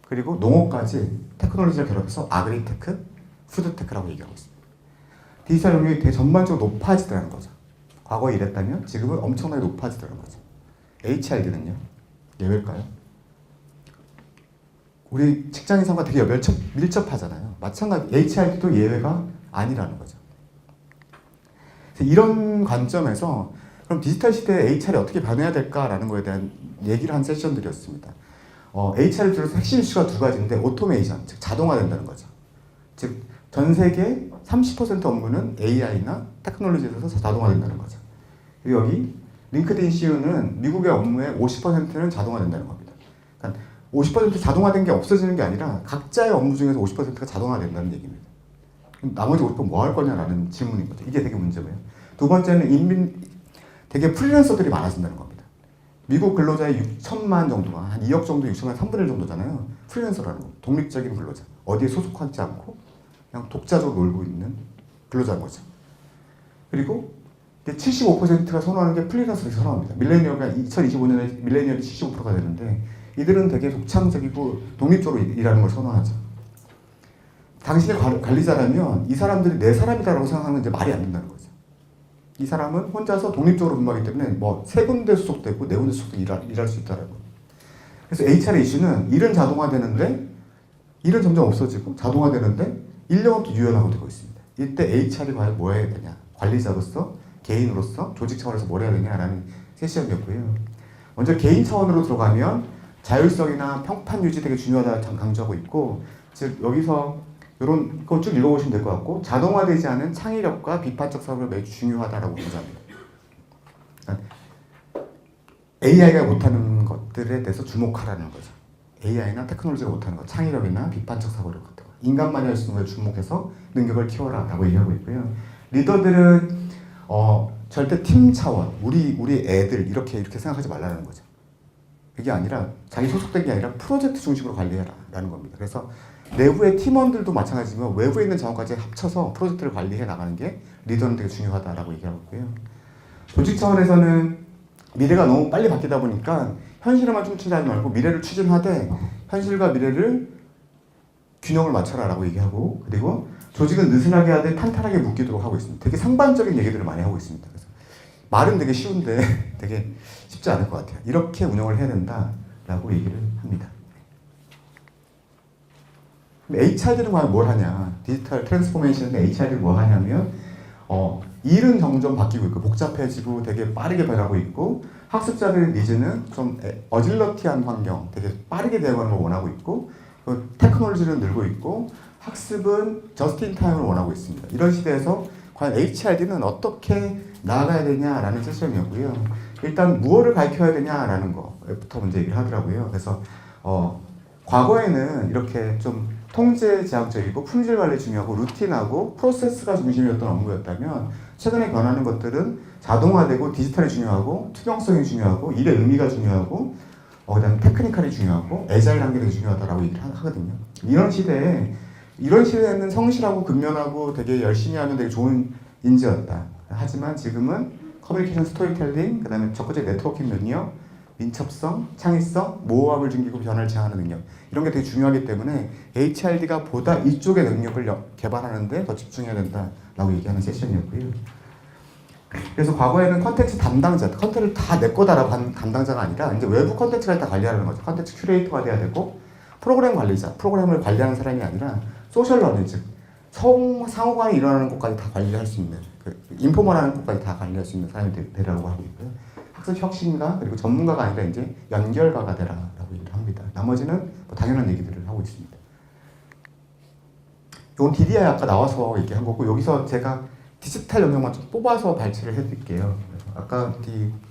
그리고 농업까지 테크놀로지를 결합해서 아그리테크, 푸드테크라고 얘기하고 있습니다. 디지털 영역이 되게 전반적으로 높아지더라는 거죠. 과거에 이랬다면 지금은 엄청나게 높아지더라는 거죠. HRD는요? 예외일까요? 우리 직장인상과 되게 밀접하잖아요. 마찬가지 HRD도 예외가 아니라는 거죠. 이런 관점에서 그럼 디지털 시대에 HR이 어떻게 변해야 될까라는 거에 대한 얘기를 한 세션들이었습니다. HR을 들어서 핵심 이슈가 두 가지인데 오토메이션, 즉 자동화된다는 거죠. 즉 전 세계 30% 업무는 AI나 테크놀로지에서 자동화된다는 거죠. 그리고 여기 링크드인 CEO는 미국의 업무의 50%는 자동화된다는 겁니다. 그러니까 50% 자동화된 게 없어지는 게 아니라 각자의 업무 중에서 50%가 자동화된다는 얘기입니다. 나머지 50% 뭐 할 거냐라는 질문인 거죠. 이게 되게 문제고요. 두 번째는 되게 프리랜서들이 많아진다는 겁니다. 미국 근로자의 6천만 정도가 한 2억 정도, 6천만 3분의 1 정도잖아요. 프리랜서라는 거. 독립적인 근로자. 어디에 소속하지 않고 그냥 독자적으로 놀고 있는 근로자인 거죠. 그리고 75%가 선호하는 게 프리랜서를 선호합니다. 밀레니얼가 2025년에 밀레니얼이 75%가 되는데 이들은 되게 독창적이고 독립적으로 일하는 걸 선호하죠. 당신의 관리자라면 이 사람들이 내 사람이다라고 생각하는 게 말이 안 된다는 거죠. 이 사람은 혼자서 독립적으로 근무하기 때문에 뭐 세 군데 소속되고 네 군데 소속돼 일할 수 있다라고. 그래서 HR 이슈는 일은 자동화되는데 일은 점점 없어지고 자동화되는데 인력은 또 유연하고 되고 있습니다. 이때 HR이 과연 뭐 해야 되냐? 관리자로서, 개인으로서, 조직 차원에서 뭘 해야 되냐라는 세션이었고요. 먼저 개인 차원으로 들어가면 자율성이나 평판 유지 되게 중요하다 강조하고 있고, 즉 여기서 이런 거 쭉 읽어보시면 될 것 같고, 자동화되지 않은 창의력과 비판적 사고가 매우 중요하다라고 강조합니다. AI가 못하는 것들에 대해서 주목하라는 거죠. AI나 테크놀로지가 못하는 것, 창의력이나 비판적 사고력 같은 거, 인간만이 할 수 있는 걸 주목해서 능력을 키워라라고 얘기하고 있고요. 리더들은 절대 팀 차원, 우리 애들 이렇게 생각하지 말라는 거죠. 그게 아니라 자기 소속된 게 아니라 프로젝트 중심으로 관리해라라는 겁니다. 그래서 내부의 팀원들도 마찬가지지만 외부에 있는 자원까지 합쳐서 프로젝트를 관리해 나가는 게 리더는 되게 중요하다라고 얘기하고 있고요. 조직 차원에서는 미래가 너무 빨리 바뀌다 보니까 현실에만 춤추지 말고 미래를 추진하되 현실과 미래를 균형을 맞춰라라고 얘기하고, 그리고 조직은 느슨하게 하되 탄탄하게 묶이도록 하고 있습니다. 되게 상반적인 얘기들을 많이 하고 있습니다. 그래서 말은 되게 쉬운데 되게 쉽지 않을 것 같아요. 이렇게 운영을 해야 된다라고 얘기를 합니다. HR들은 과연 뭘 하냐? 디지털 트랜스포메이션인데 HR들은 뭘 하냐면 일은 점점 바뀌고 있고 복잡해지고 되게 빠르게 변하고 있고, 학습자들의 니즈는 좀 어질러티한 환경, 되게 빠르게 대응하는 걸 원하고 있고, 테크놀로지는 늘고 있고, 학습은 저스트 인 타임을 원하고 있습니다. 이런 시대에서 과연 HRD는 어떻게 나아가야 되냐라는 세션이었고요. 일단 무엇을 가르쳐야 되냐라는 거부터 먼저 얘기를 하더라고요. 그래서 과거에는 이렇게 좀 통제지향적이고 품질 관리 중요하고 루틴하고 프로세스가 중심이었던 업무였다면, 최근에 변하는 것들은 자동화되고 디지털이 중요하고 투명성이 중요하고 일의 의미가 중요하고 그다음에 테크니컬이 중요하고 애자일 단계가 중요하다라고 얘기를 하거든요. 이런 시대에는 성실하고 근면하고 되게 열심히 하면 되게 좋은 인지였다. 하지만 지금은 커뮤니케이션 스토리텔링, 그 다음에 적극적 네트워킹 능력, 민첩성, 창의성, 모호함을 즐기고 변화를 제어하는 능력, 이런 게 되게 중요하기 때문에 HRD가 보다 이쪽의 능력을 개발하는데 더 집중해야 된다라고 얘기하는 세션이었고요. 그래서 과거에는 컨텐츠 담당자, 컨텐츠를 다 내 거다라고 하는 담당자가 아니라 이제 외부 컨텐츠를 다 관리하는 거죠. 컨텐츠 큐레이터가 돼야 되고 프로그램 관리자, 프로그램을 관리하는 사람이 아니라 소셜 러닝, 즉 상호간에 일어나는 것까지 다 관리할 수 있는, 인포멀하는 것까지 다 관리할 수 있는 사람이 되라고 하고 있고요. 학습 혁신가 그리고 전문가가 아니라 이제 연결가가 되라라고 얘기를 합니다. 나머지는 뭐 당연한 얘기들을 하고 있습니다. 이건 DDI 아까 나와서 얘기한 거고, 여기서 제가 디지털 영역만 좀 뽑아서 발췌를 해드릴게요. 아까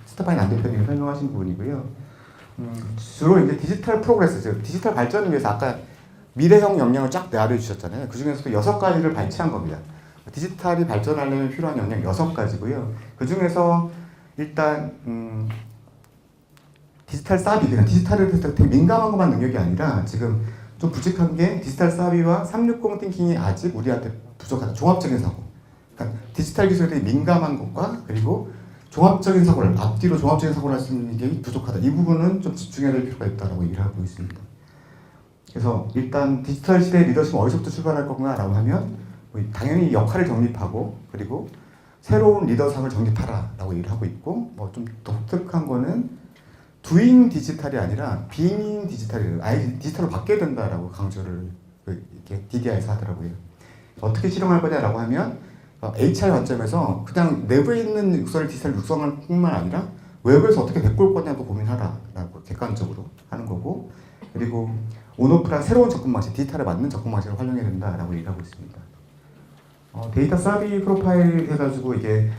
스테파니 안 대표님이 설명하신 부분이고요. 주로 이제 디지털 프로그레스, 즉 디지털 발전을 위해서 아까 미래형 역량을 쫙 내려주셨잖아요. 그 중에서도 6가지를 발췌한 겁니다. 디지털이 발전하려면 필요한 역량 6가지고요. 그 중에서 일단 디지털 사비, 그냥 디지털에 대해서 되게 민감한 것만 능력이 아니라 지금 좀 부족한 게 디지털 사비와 360 띵킹이 아직 우리한테 부족하다. 종합적인 사고. 그러니까 디지털 기술에 대해 민감한 것과 그리고 종합적인 사고를 앞뒤로 종합적인 사고를 할 수 있는 게 부족하다. 이 부분은 좀 집중해야 될 필요가 있다라고 얘기를 하고 있습니다. 그래서 일단 디지털 시대의 리더십은 어디서부터 출발할 건가라고 하면 당연히 역할을 정립하고 그리고 새로운 리더상을 정립하라라고 얘기를 하고 있고, 뭐 좀 독특한 거는 doing 디지털이 아니라 being 디지털이에요. 아예 디지털로 바뀌어야 된다라고 강조를 이렇게 DDI에서 하더라고요. 어떻게 실행할 거냐라고 하면 HR 관점에서 그냥 내부에 있는 육성을 디지털 육성할 뿐만 아니라 외부에서 어떻게 데리고 올 거냐도 고민하라라고 객관적으로 하는 거고, 그리고 온오프란 새로운 접근 방식, 디지털에 맞는 접근 방식을 활용해야 된다라고 얘기하고 있습니다. 데이터 사비 프로파일 해가지고 이게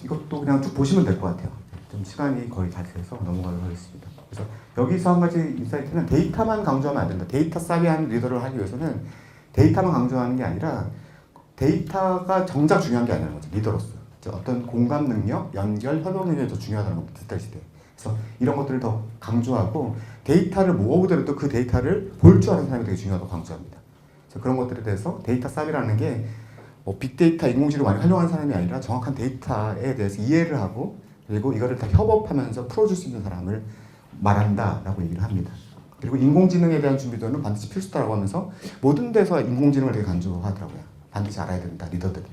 이것도 그냥 쭉 보시면 될 것 같아요. 좀 시간이 거의 다 돼서 넘어가도록 하겠습니다. 그래서 여기서 한 가지 인사이트는 데이터만 강조하면 안 된다. 데이터 사비한 리더를 하기 위해서는 데이터만 강조하는 게 아니라 데이터가 정작 중요한 게 아니라는 거죠. 리더로서 어떤 공감 능력, 연결, 협업 능력이 더 중요하다는 겁니다. 디지털 시대. 그래서 이런 것들을 더 강조하고 데이터를 모으더라도 그 데이터를 볼 줄 아는 사람이 되게 중요하다고 강조합니다. 그래서 그런 것들에 대해서 데이터 삽이라는 게 빅데이터, 인공지능을 많이 활용하는 사람이 아니라 정확한 데이터에 대해서 이해를 하고 그리고 이거를 다 협업하면서 풀어줄 수 있는 사람을 말한다라고 얘기를 합니다. 그리고 인공지능에 대한 준비도는 반드시 필수다라고 하면서 모든 데서 인공지능을 되게 강조하더라고요. 반드시 알아야 된다, 리더들이.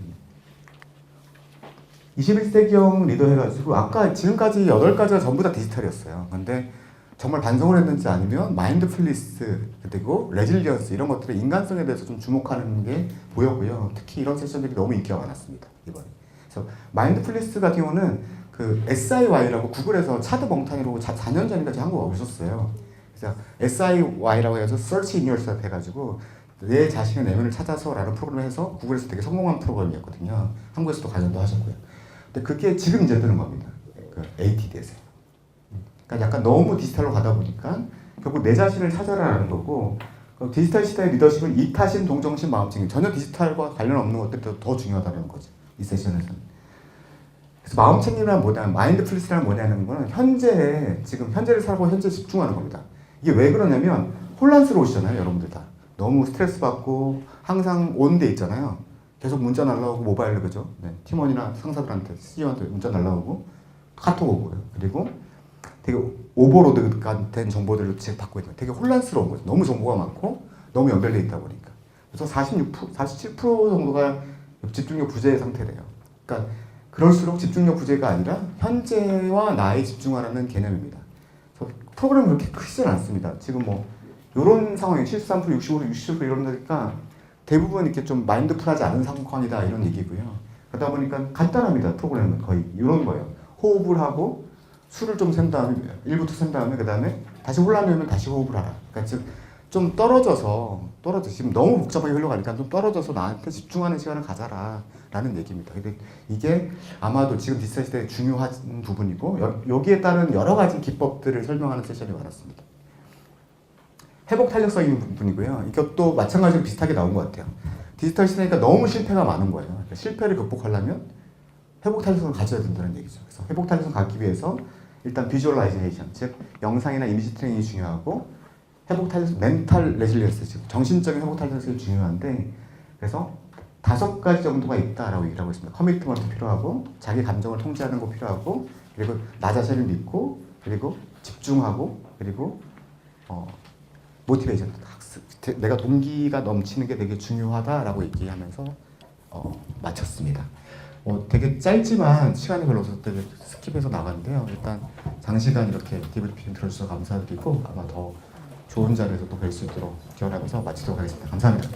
21세기형 리더 해가지고 아까 지금까지 8가지가 전부 다 디지털이었어요. 근데 정말 반성을 했는지 아니면 마인드풀리스 그리고 레질리언스 이런 것들의 인간성에 대해서 좀 주목하는 게 보였고요. 특히 이런 세션들이 너무 인기가 많았습니다. 이번에. 그래서 마인드풀리스 같은 경우는 그 SIY라고 구글에서 차드 멍타니로 4년 전인가 한국에 오셨어요. 그래서 SIY라고 해서 Search in Yourself 해가지고 내 자신의 내면을 찾아서라는 프로그램을 해서 구글에서 되게 성공한 프로그램이었거든요. 한국에서도 관련도 하셨고요. 근데 그게 지금 이제 뜨는 겁니다. 그 ATD에서. 그러니까 약간 너무 디지털로 가다 보니까 결국 내 자신을 찾아라라는 거고, 디지털 시대의 리더십은 이타심, 동정심, 마음챙김, 전혀 디지털과 관련 없는 것들이 더 중요하다는 거죠. 이 세션에서는. 그래서 마음챙김이란 뭐냐, 마인드풀리스란 뭐냐는 거는 지금 현재를 살고 현재에 집중하는 겁니다. 이게 왜 그러냐면 혼란스러우시잖아요, 여러분들 다. 너무 스트레스 받고 항상 온데 있잖아요. 계속 문자 날라오고 모바일로, 그죠? 네, 팀원이나 상사들한테, CEO한테 문자 날라오고 카톡 오고요. 그리고 되게 오버로드가 된 정보들을 받고 있는 거예요. 되게 혼란스러운 거죠. 너무 정보가 많고 너무 연결돼 있다 보니까. 그래서 47% 정도가 집중력 부재 상태래요. 그러니까 그럴수록 집중력 부재가 아니라 현재와 나에 집중하라는 개념입니다. 그래서 프로그램이 그렇게 크지는 않습니다. 지금 뭐 이런 상황이 73%, 65%, 60% 이런 데니까 대부분 이렇게 좀 마인드풀하지 않은 상황이다 이런 얘기고요. 그러다 보니까 간단합니다. 프로그램은 거의 이런 거예요. 호흡을 하고 술을 좀 센 다음에 1부터 센 다음에 그 다음에 다시 혼란이 오면 다시 호흡을 하라. 그러니까 즉 좀 떨어져서 지금 너무 복잡하게 흘러가니까 좀 떨어져서 나한테 집중하는 시간을 가져라 라는 얘기입니다. 근데 이게 아마도 지금 디지털 시대의 중요한 부분이고 여기에 따른 여러 가지 기법들을 설명하는 세션이 많았습니다. 회복 탄력성인 부분이고요. 이것도 마찬가지로 비슷하게 나온 것 같아요. 디지털 시대니까 너무 실패가 많은 거예요. 그러니까 실패를 극복하려면 회복 탄력성을 가져야 된다는 얘기죠. 그래서 회복 탄력성을 갖기 위해서 일단 비주얼라이제이션, 즉 영상이나 이미지 트레이닝이 중요하고 회복 탄력성, 멘탈 레질리언스, 즉 정신적인 회복 탄력성이 중요한데, 그래서 5가지 정도가 있다라고 얘기를 하고 있습니다. 커미트먼트 필요하고, 자기 감정을 통제하는 거 필요하고, 그리고 나 자신을 믿고, 그리고 집중하고, 그리고 모티베이션, 내가 동기가 넘치는 게 되게 중요하다라고 얘기하면서 마쳤습니다. 되게 짧지만 시간이 별로 없어서 되게 스킵해서 나갔는데요. 일단 장시간 이렇게 디브리핑 들어주셔서 감사드리고, 아마 더 좋은 자리에서 또 뵐 수 있도록 기원하면서 마치도록 하겠습니다. 감사합니다.